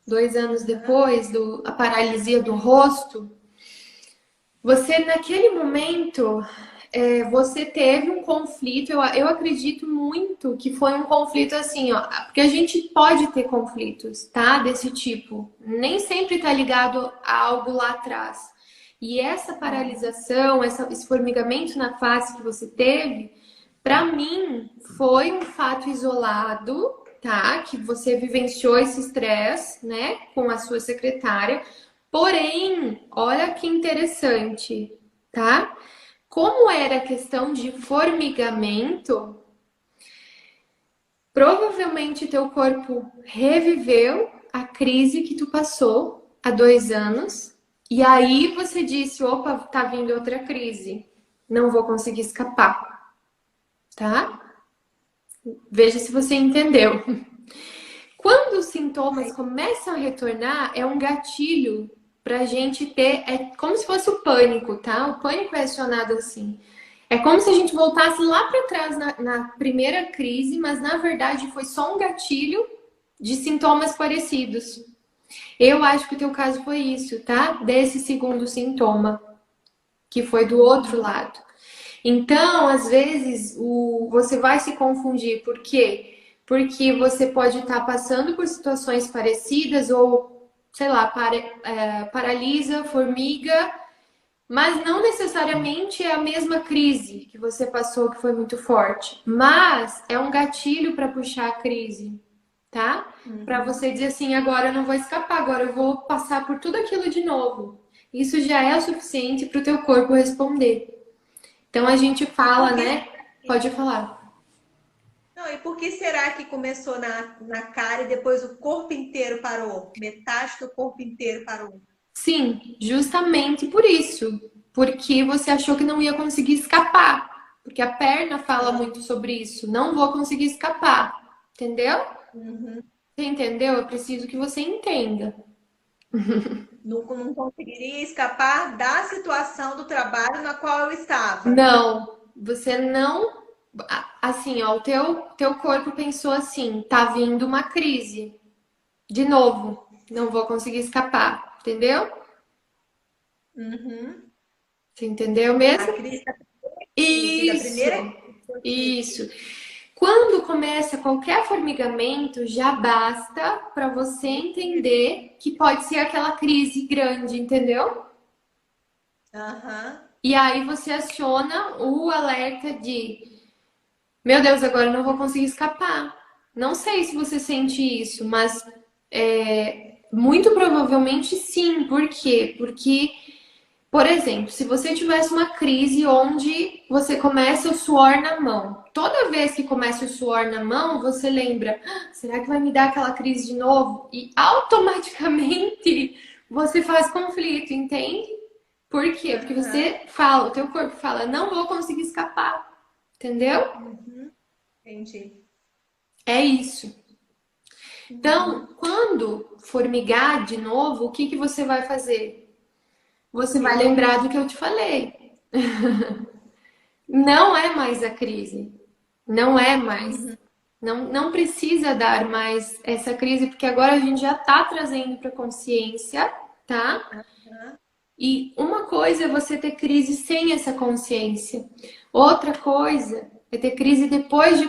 2 anos depois a paralisia do rosto. Você, naquele momento, você teve um conflito. Eu acredito muito que foi um conflito assim, ó. Porque a gente pode ter conflitos, tá? Desse tipo. Nem sempre tá ligado a algo lá atrás. E essa paralisação, esse formigamento na face que você teve, para mim foi um fato isolado, tá? Que você vivenciou esse estresse, né, com a sua secretária. Porém, olha que interessante, tá? Como era questão de formigamento, provavelmente teu corpo reviveu a crise que tu passou há 2 anos. E aí você disse, opa, tá vindo outra crise. Não vou conseguir escapar, tá? Veja se você entendeu. Quando os sintomas começam a retornar, é um gatilho pra gente ter. É como se fosse o pânico, tá? O pânico é acionado assim. É como se a gente voltasse lá para trás na primeira crise, mas na verdade foi só um gatilho de sintomas parecidos. Eu acho que o teu caso foi isso, tá? Desse segundo sintoma, que foi do outro lado. Então, às vezes, você vai se confundir. Por quê? Porque você pode estar passando por situações parecidas ou, sei lá, paralisa, formiga, mas não necessariamente é a mesma crise que você passou que foi muito forte. Mas é um gatilho para puxar a crise, tá? Para você dizer assim, agora eu não vou escapar, agora eu vou passar por tudo aquilo de novo. Isso já é o suficiente para o teu corpo responder. Então a gente fala, né? Pode falar. Não, e por que será que começou na cara e depois o corpo inteiro parou? Metade do corpo inteiro parou. Sim, justamente por isso. Porque você achou que não ia conseguir escapar. Porque a perna fala Ah, muito sobre isso. Não vou conseguir escapar. Entendeu? uhum. Você entendeu? Eu preciso que você entenda. Não conseguiria escapar da situação do trabalho na qual eu estava. Não, você não. Assim, ó, o teu corpo pensou assim: tá vindo uma crise. De novo, não vou conseguir escapar. Entendeu? Uhum. Você entendeu A mesmo? crise da Isso, primeira crise. isso. Quando começa qualquer formigamento, já basta para você entender que pode ser aquela crise grande, entendeu? Aham. E aí você aciona o alerta de, meu Deus, agora eu não vou conseguir escapar. Não sei se você sente isso, mas muito provavelmente sim. Por quê? Porque por exemplo, se você tivesse uma crise onde você começa o suor na mão, toda vez que começa o suor na mão, você lembra, "Ah, será que vai me dar aquela crise de novo?" E automaticamente você faz conflito, entende? Por quê? Porque Aham. você fala, o teu corpo fala, não vou conseguir escapar, entendeu? Uhum. Entendi. É isso. Uhum. Então, quando formigar de novo, o que que você vai fazer? Você vai Resolver. lembrar do que eu te falei. Não é mais a crise. Não é mais. Uhum. Não precisa dar mais essa crise, porque agora a gente já está trazendo para consciência, tá? Aham. E uma coisa é você ter crise sem essa consciência. Outra coisa é ter crise depois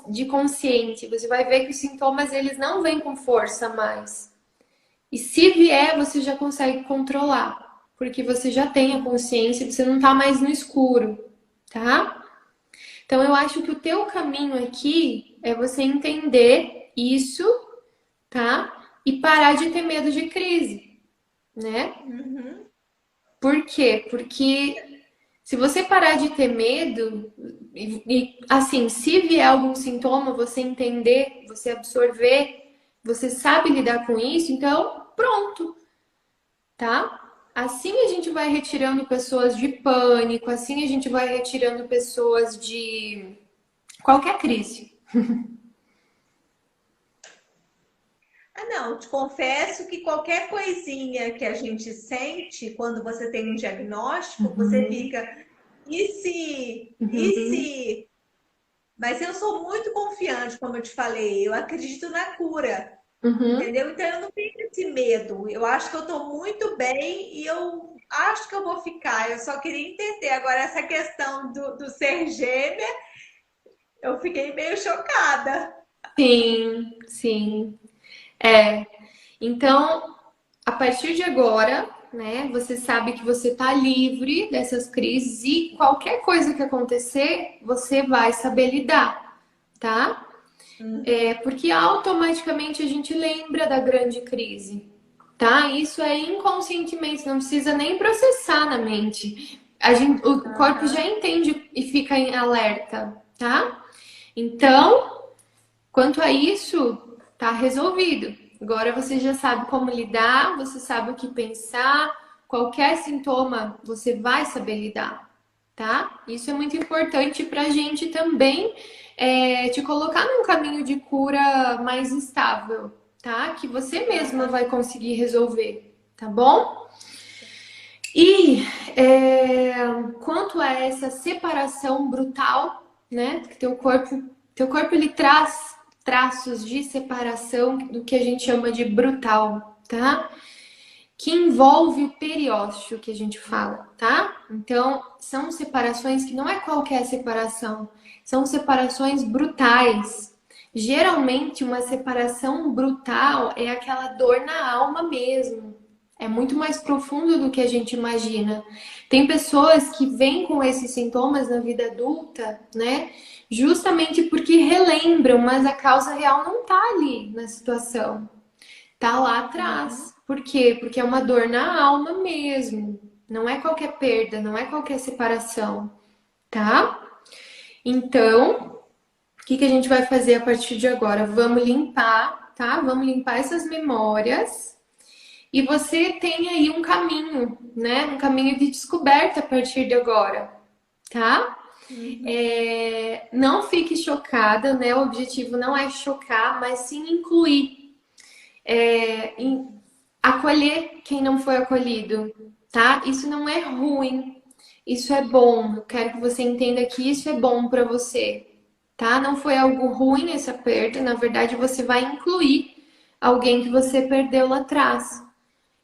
de consciente. Você vai ver que os sintomas eles não vêm com força mais. E se vier, você já consegue controlar, porque você já tem a consciência, você não tá mais no escuro, tá? Então eu acho que o teu caminho aqui é você entender isso, tá? E parar de ter medo de crise, né? Uhum. Por quê? Porque se você parar de ter medo assim, se vier algum sintoma, você entender, você absorver, você sabe lidar com isso, então pronto, tá? Assim a gente vai retirando pessoas de pânico, assim a gente vai retirando pessoas de qualquer crise. Ah, não, te confesso que qualquer coisinha que a gente sente quando você tem um diagnóstico, você Uhum, fica, e se? E uhum, se? Mas eu sou muito confiante, como eu te falei, eu acredito na cura, uhum. entendeu? Então eu não tenho esse medo. Eu acho que eu estou muito bem e eu acho que eu vou ficar. Eu só queria entender agora essa questão do ser gêmea, eu fiquei meio chocada. Sim, sim. É. Então, a partir de agora, né, você sabe que você tá livre dessas crises e qualquer coisa que acontecer, você vai saber lidar, tá? É Uhum. porque automaticamente a gente lembra da grande crise, tá? Isso é inconscientemente, não precisa nem processar na mente. O corpo já Aham. entende e fica em alerta, tá? Então, quanto a isso, tá resolvido. Agora você já sabe como lidar, você sabe o que pensar, qualquer sintoma você vai saber lidar, tá? Isso é muito importante pra gente também te colocar num caminho de cura mais estável, tá? Que você mesma Aham. vai conseguir resolver, tá bom? E é, quanto a essa separação brutal, né? Que teu corpo ele traz traços de separação do que a gente chama de brutal, tá? Que envolve o periósteo que a gente fala, tá? Então, são separações que não é qualquer separação, são separações brutais. Geralmente, uma separação brutal é aquela dor na alma mesmo. É muito mais profundo do que a gente imagina. Tem pessoas que vêm com esses sintomas na vida adulta, né? Justamente porque relembram, mas a causa real não tá ali na situação. Tá lá Uhum. atrás. Por quê? Porque é uma dor na alma mesmo. Não é qualquer perda, não é qualquer separação, tá? Então, o que que a gente vai fazer a partir de agora? Vamos limpar, tá? Vamos limpar essas memórias. E você tem aí um caminho, né? Um caminho de descoberta a partir de agora, tá? Uhum. Não fique chocada, né? O objetivo não é chocar, mas sim incluir, acolher quem não foi acolhido, tá? Isso não é ruim, isso é bom. Eu quero que você entenda que isso é bom para você, tá? Não foi algo ruim essa perda, na verdade você vai incluir alguém que você perdeu lá atrás.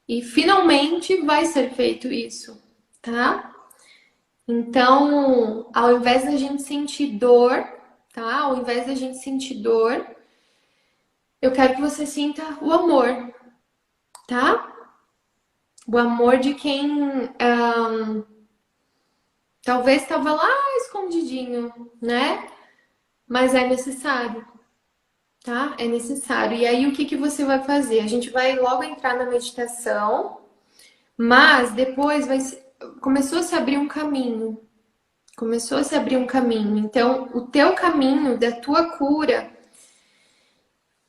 E finalmente vai ser feito isso, tá? Então, ao invés da gente sentir dor, tá? Ao invés da gente sentir dor, eu quero que você sinta o amor, tá? O amor de quem talvez estava lá escondidinho, né? Mas é necessário, tá? É necessário. E aí, o que que você vai fazer? A gente vai logo entrar na meditação, mas depois começou a se abrir um caminho. Começou a se abrir um caminho. Então, o teu caminho da tua cura,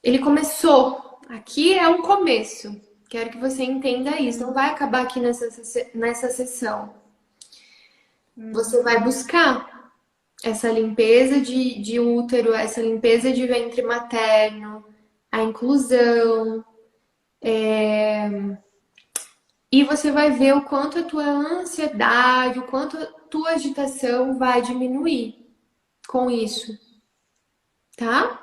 ele começou. Aqui é um começo. Quero que você entenda isso. Não vai acabar aqui nessa sessão. Você vai Uhum. buscar. essa limpeza de útero, essa limpeza de ventre materno, a inclusão, e você vai ver o quanto a tua ansiedade, o quanto a tua agitação vai diminuir com isso, tá?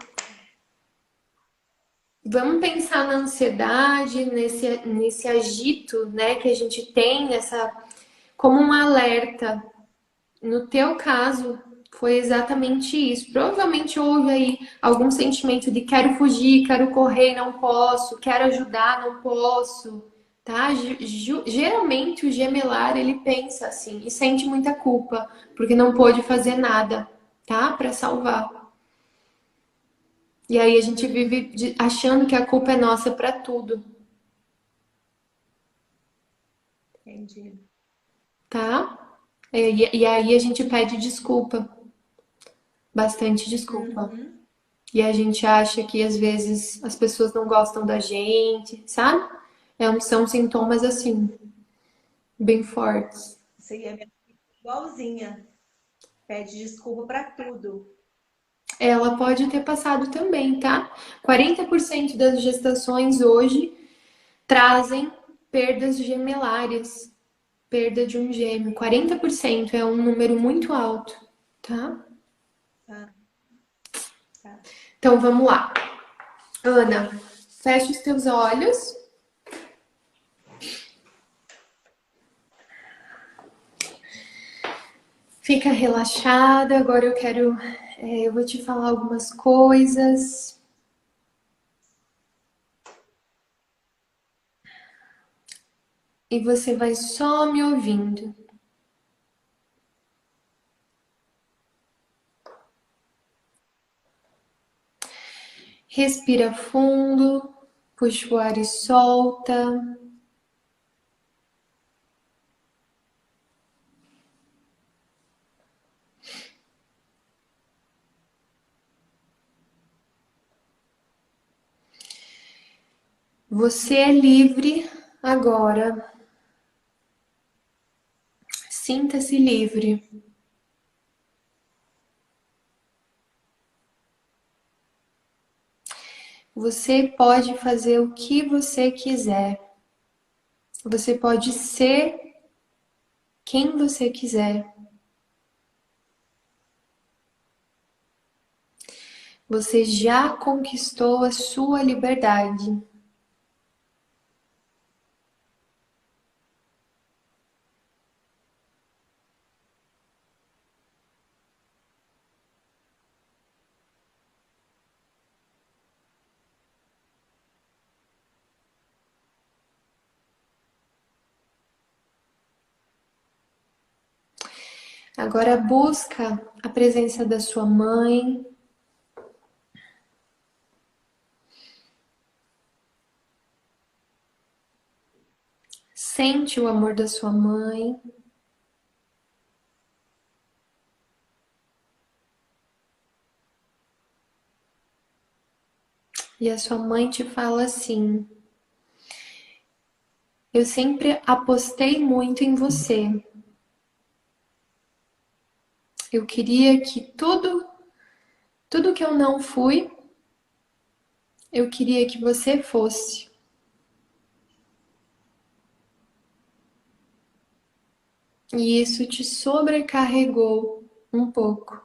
Vamos pensar na ansiedade, nesse agito, né, que a gente tem, como um alerta. No teu caso, foi exatamente isso. Provavelmente houve aí algum sentimento de quero fugir, quero correr, não posso, quero ajudar, não posso, tá? Geralmente o gemelar ele pensa assim e sente muita culpa porque não pôde fazer nada, tá? Para salvar. E aí a gente vive achando que a culpa é nossa para tudo, Entendi. tá? E aí a gente pede desculpa, bastante desculpa. Uhum. E a gente acha que às vezes as pessoas não gostam da gente, sabe? São sintomas assim, bem fortes. Isso aí é minha filha igualzinha. Pede desculpa para tudo. Ela pode ter passado também, tá? 40% das gestações hoje trazem perdas gemelares, perda de um gêmeo. 40% é um número muito alto, tá? Tá, tá. Então vamos lá. Ana, fecha os teus olhos. Fica relaxada. Agora eu vou te falar algumas coisas. E você vai só me ouvindo. Respira fundo, puxa o ar e solta. Você é livre agora. Sinta-se livre. Você pode fazer o que você quiser. Você pode ser quem você quiser. Você já conquistou a sua liberdade. Agora busca a presença da sua mãe. Sente o amor da sua mãe. E a sua mãe te fala assim: eu sempre apostei muito em você. Eu queria que tudo que eu não fui, eu queria que você fosse. E isso te sobrecarregou um pouco.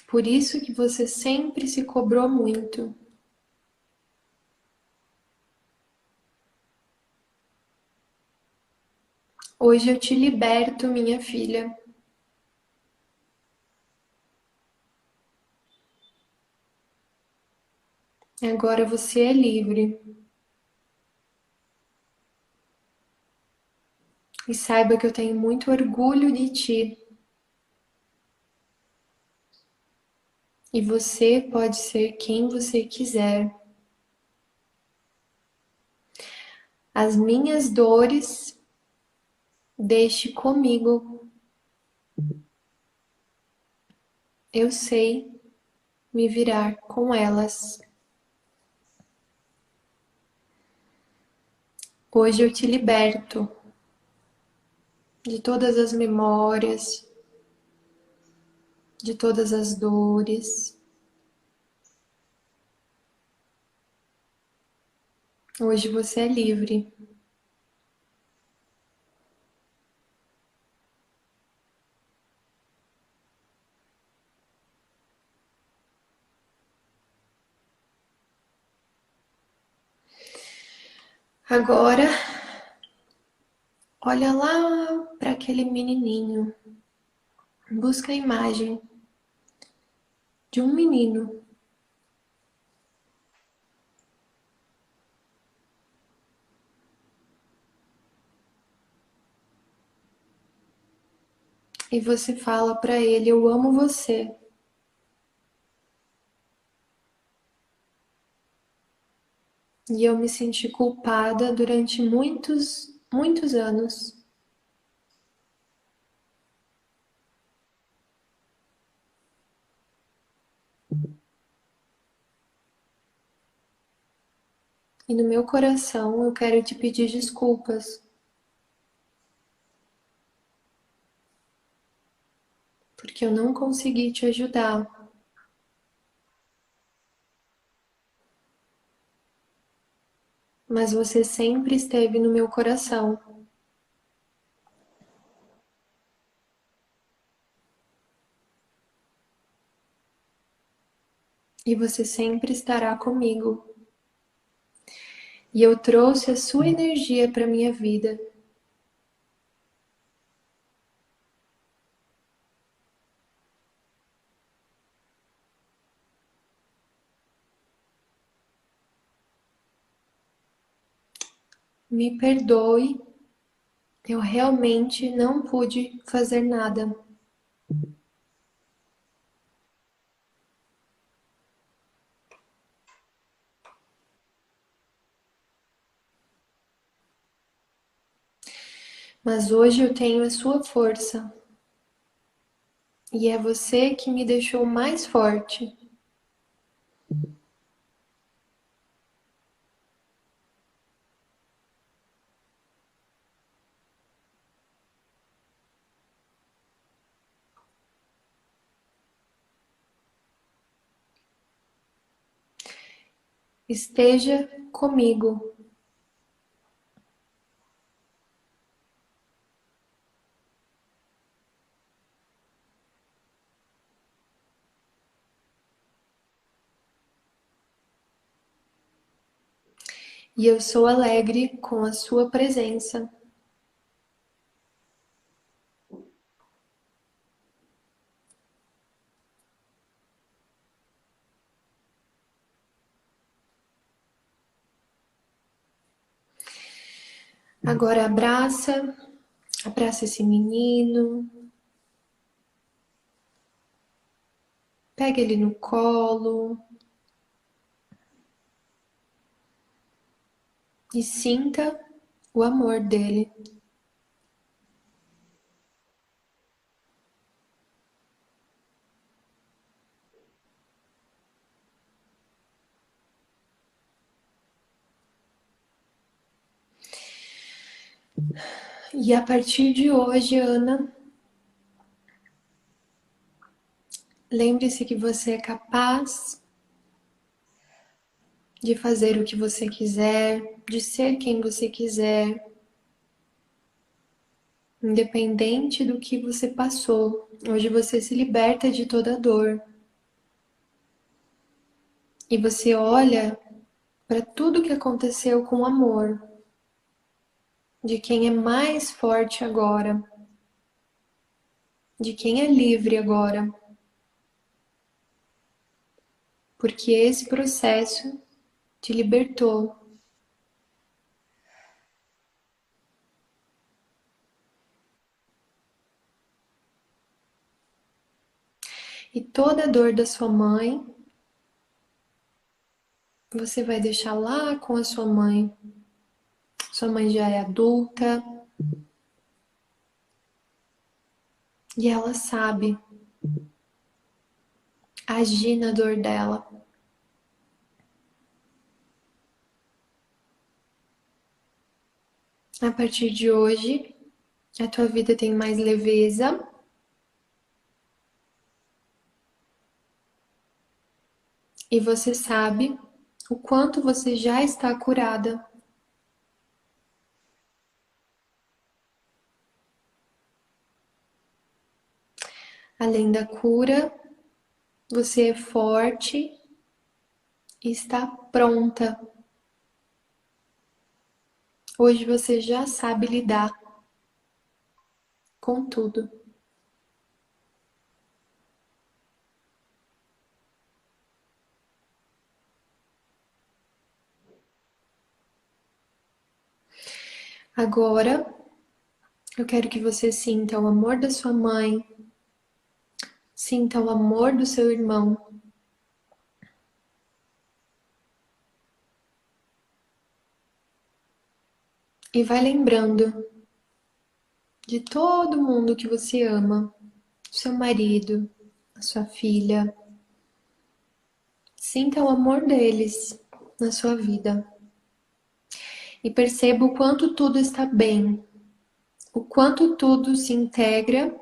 Por isso que você sempre se cobrou muito. Hoje eu te liberto, minha filha. Agora você é livre. E saiba que eu tenho muito orgulho de ti. E você pode ser quem você quiser. As minhas dores, deixe comigo. Eu sei me virar com elas. Hoje eu te liberto. de todas as memórias, de todas as dores. Hoje você é livre. Agora, olha lá para aquele menininho. Busca a imagem de um menino. E você fala para ele: eu amo você. E eu me senti culpada durante muitos, muitos anos. E no meu coração eu quero te pedir desculpas, porque eu não consegui te ajudar. Mas você sempre esteve no meu coração. E você sempre estará comigo. E eu trouxe a sua energia para minha vida. Me perdoe, eu realmente não pude fazer nada. Mas hoje eu tenho a sua força. E é você que me deixou mais forte. Esteja comigo. E eu sou alegre com a sua presença. Agora abraça, abraça esse menino, pega ele no colo e sinta o amor dele. E a partir de hoje, Ana, lembre-se que você é capaz de fazer o que você quiser, de ser quem você quiser, independente do que você passou. Hoje você se liberta de toda dor. E você olha para tudo que aconteceu com amor, de quem é mais forte agora, de quem é livre agora. Porque esse processo te libertou. E toda a dor da sua mãe, você vai deixar lá com a sua mãe. Sua mãe já é adulta e ela sabe agir na dor dela. A partir de hoje, a tua vida tem mais leveza. E você sabe o quanto você já está curada. Além da cura, você é forte e está pronta. Hoje você já sabe lidar com tudo. Agora, eu quero que você sinta o amor da sua mãe, sinta o amor do seu irmão. E vai lembrando de todo mundo que você ama, seu marido, a sua filha. Sinta o amor deles na sua vida. E perceba o quanto tudo está bem, o quanto tudo se integra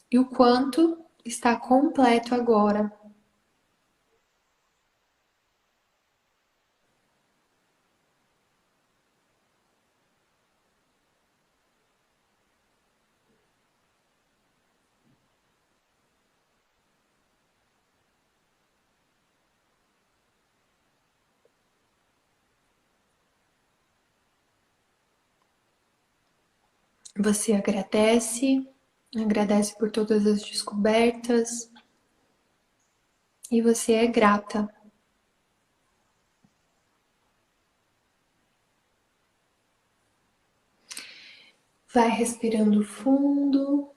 e o quanto está completo agora. Você agradece, agradece por todas as descobertas e você é grata. Vai respirando fundo.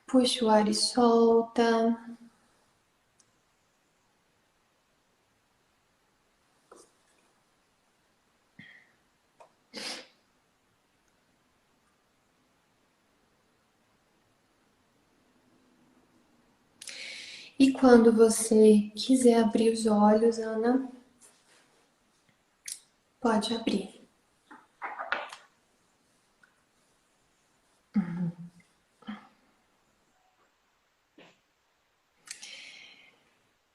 Puxa o ar e solta. E quando você quiser abrir os olhos, Ana, pode abrir.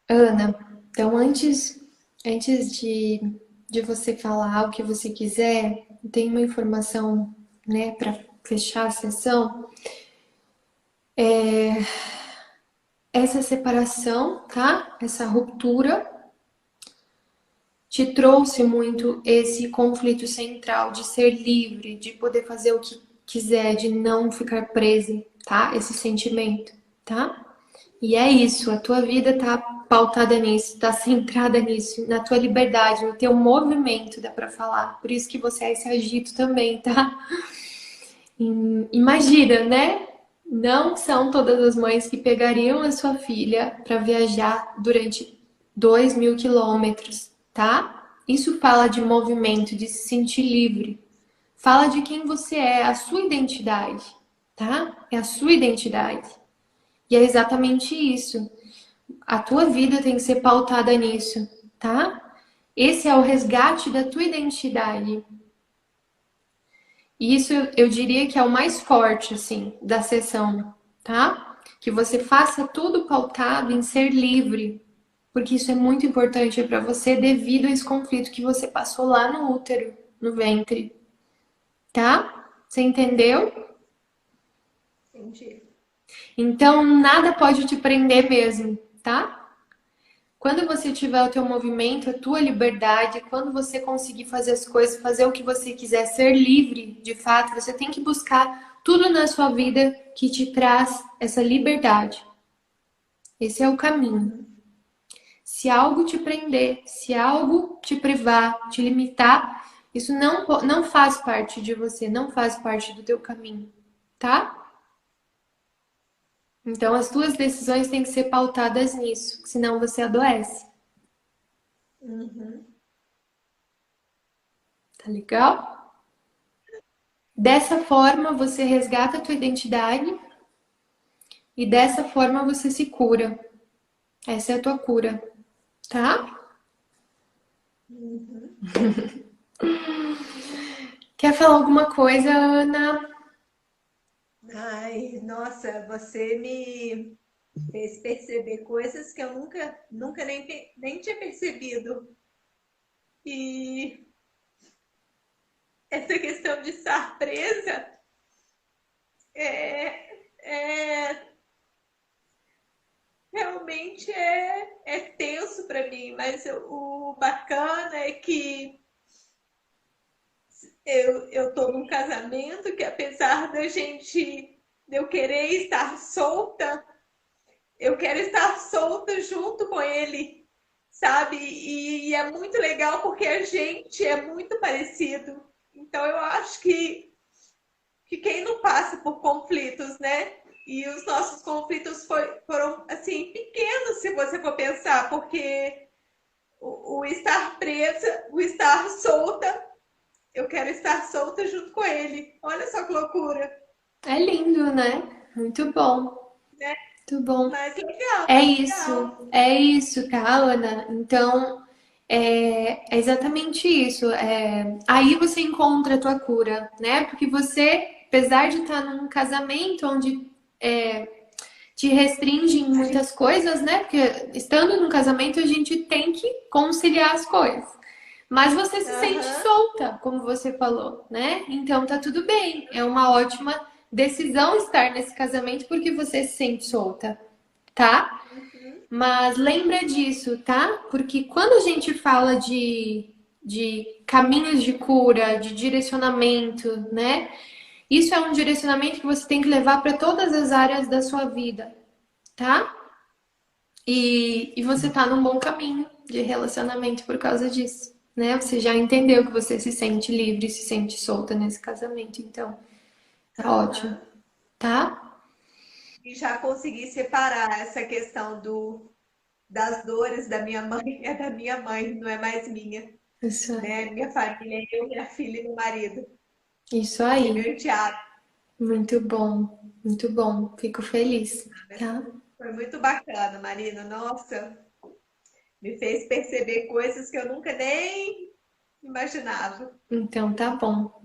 Ana, então antes de você falar o que você quiser, tem uma informação, né, para fechar a sessão. Essa separação, tá? Essa ruptura te trouxe muito esse conflito central de ser livre, de poder fazer o que quiser, de não ficar preso, tá? Esse sentimento, tá? E é isso, a tua vida tá pautada nisso, tá centrada nisso, na tua liberdade, no teu movimento, dá pra falar. Por isso que você é esse agito também, tá? Imagina, né? Não são todas as mães que pegariam a sua filha para viajar durante 2.000 quilômetros, tá? Isso fala de movimento, de se sentir livre. Fala de quem você é, a sua identidade, tá? É a sua identidade. E é exatamente isso. A tua vida tem que ser pautada nisso, tá? Esse é o resgate da tua identidade. E isso eu diria que é o mais forte, assim, da sessão, tá? Que você faça tudo pautado em ser livre, porque isso é muito importante para você devido a esse conflito que você passou lá no útero, no ventre, tá? Você entendeu? Entendi. Então, nada pode te prender mesmo, tá? Quando você tiver o teu movimento, a tua liberdade, quando você conseguir fazer as coisas, fazer o que você quiser, ser livre, de fato, você tem que buscar tudo na sua vida que te traz essa liberdade. Esse é o caminho. Se algo te prender, se algo te privar, te limitar, isso não faz parte de você, não faz parte do teu caminho, tá? Então as tuas decisões têm que ser pautadas nisso, senão você adoece. Uhum. Tá legal? Dessa forma você resgata a tua identidade e dessa forma você se cura. Essa é a tua cura, tá? Uhum. Quer falar alguma coisa, Ana? Ai, nossa, você me fez perceber coisas que eu nunca nem tinha percebido. E essa questão de estar presa é realmente é tenso para mim, mas o bacana é que eu tô num casamento que, apesar de eu querer estar solta, eu quero estar solta junto com ele, sabe? E é muito legal porque a gente é muito parecido. Então eu acho que quem não passa por conflitos, né? E os nossos conflitos foram assim pequenos, se você for pensar, porque o estar presa, o estar solta, eu quero estar solta junto com ele. Olha só que loucura, É lindo, né? Muito bom, né? muito bom. Mas legal, legal. É isso, tá, Ana? Então, é exatamente isso. Aí você encontra a tua cura, né? Porque você, apesar de estar num casamento onde te restringe em A gente, muitas coisas, né? Porque estando num casamento a gente tem que conciliar as coisas. Mas você se sente aham, solta, como você falou, né? Então tá tudo bem. É uma ótima decisão estar nesse casamento porque você se sente solta, tá? uhum, Mas lembra disso, tá? Porque quando a gente fala de caminhos de cura, de direcionamento, né? Isso é um direcionamento que você tem que levar para todas as áreas da sua vida, tá? E você tá num bom caminho de relacionamento por causa disso, né? Você já entendeu que você se sente livre, se sente solta nesse casamento, então tá ótimo, aham. tá? E já consegui separar essa questão das dores da minha mãe é da minha mãe, não é mais minha, Isso aí. né? Minha família é eu, minha filha e meu marido. Isso E meu aí. enteado. Muito bom, muito bom. Fico feliz, tá? Foi muito bacana, Marina. Nossa, me fez perceber coisas que eu nunca nem imaginava. Então tá bom.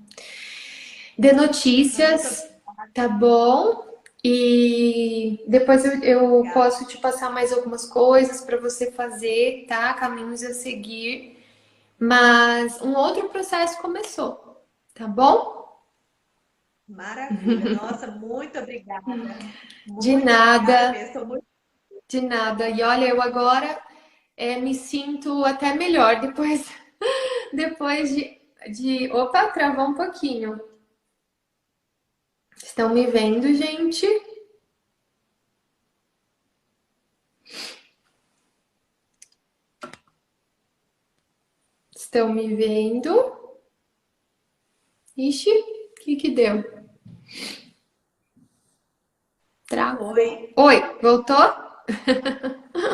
Dê Mas muito notícias, tá bom? E depois eu obrigada. posso te passar mais algumas coisas para você fazer, tá? Caminhos a seguir. Mas um outro processo começou, tá bom? Maravilha. Nossa, muito obrigada. De Muito obrigada nada, mesmo. Estou muito de nada. E olha, eu agora me sinto até melhor depois, depois de. Opa, travou um pouquinho. Estão me vendo, gente? Estão me vendo? Ixi, o que deu? Travou. oi. Oi, voltou?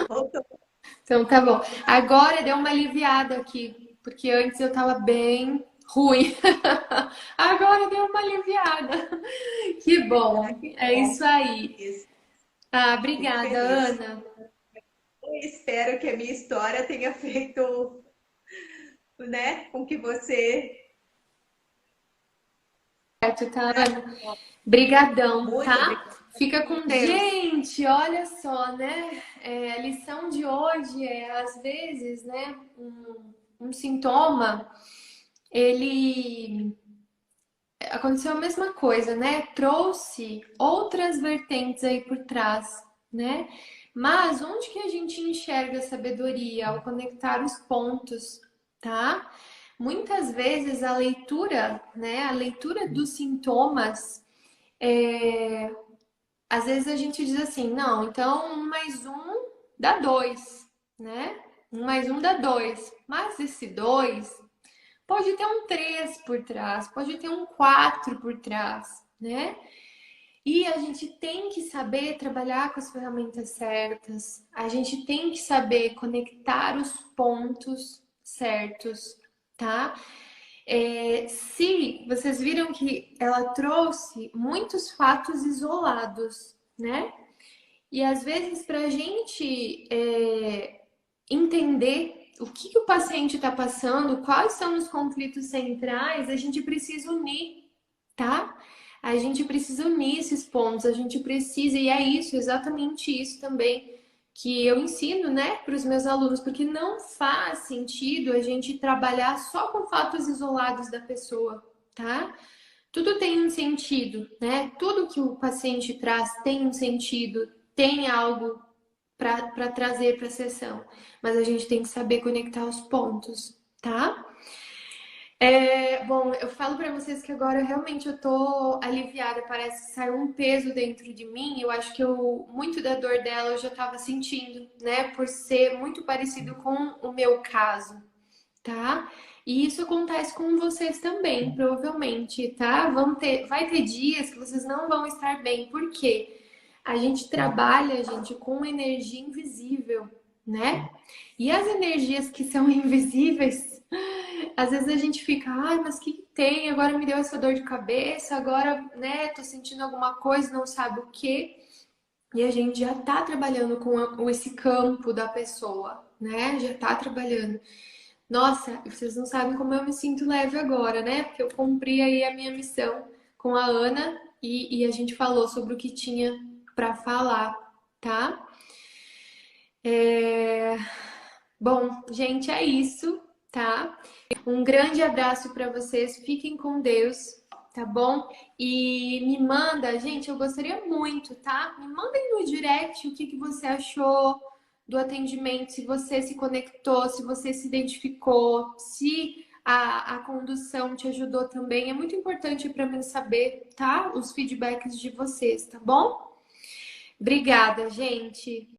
Voltou. Então tá bom. Agora deu uma aliviada aqui, porque antes eu tava bem ruim. Agora deu uma aliviada. Que Ah, bom. que É bom. isso aí. Isso. Ah, Fico obrigada, feliz. Ana. Eu espero que a minha história tenha feito, né, com que você. Certo, tá, Ana? Brigadão, Muito tá? obrigada. Fica Com com Deus. Deus. Gente, olha só, né? A lição de hoje é, às vezes, né, um sintoma, ele aconteceu a mesma coisa, né? Trouxe outras vertentes aí por trás, né? Mas onde que a gente enxerga a sabedoria ao conectar os pontos, tá? Muitas vezes a leitura, né? A leitura dos sintomas, às vezes a gente diz assim, não, então 1 mais 1 dá 2, né? 1 mais 1 dá 2. Mas esse 2 pode ter um 3 por trás, pode ter um 4 por trás, né? E a gente tem que saber trabalhar com as ferramentas certas, a gente tem que saber conectar os pontos certos, tá? Se vocês viram que ela trouxe muitos fatos isolados, né? E às vezes, para a gente entender o que o paciente está passando, quais são os conflitos centrais, a gente precisa unir, tá? A gente precisa unir esses pontos, a gente precisa, e é isso, exatamente isso também que eu ensino, né, para os meus alunos, porque não faz sentido a gente trabalhar só com fatos isolados da pessoa, tá? Tudo tem um sentido, né? Tudo que o paciente traz tem um sentido, tem algo para trazer para a sessão, mas a gente tem que saber conectar os pontos, tá? Bom, eu falo para vocês que agora realmente eu tô aliviada, parece que saiu um peso dentro de mim. Eu acho que muito da dor dela eu já estava sentindo, né? Por ser muito parecido com o meu caso, tá? E isso acontece com vocês também, provavelmente, tá? Vai ter dias que vocês não vão estar bem. Por quê? A gente trabalha, gente, com energia invisível, né? E as energias que são invisíveis, às vezes a gente fica, ai, mas o que tem? Agora me deu essa dor de cabeça, agora, né, tô sentindo alguma coisa, não sabe o quê. E a gente já tá trabalhando com esse campo da pessoa, né? Já tá trabalhando. Nossa, vocês não sabem como eu me sinto leve agora, né? Porque eu cumpri aí a minha missão com a Ana e a gente falou sobre o que tinha para falar, tá? Bom, gente, é isso, tá? Um grande abraço para vocês, fiquem com Deus, tá bom? E me manda, gente, eu gostaria muito, tá? Me mandem no direct o que você achou do atendimento, se você se conectou, se você se identificou, se a condução te ajudou também. É muito importante para mim saber, tá? Os feedbacks de vocês, tá bom? Obrigada, gente.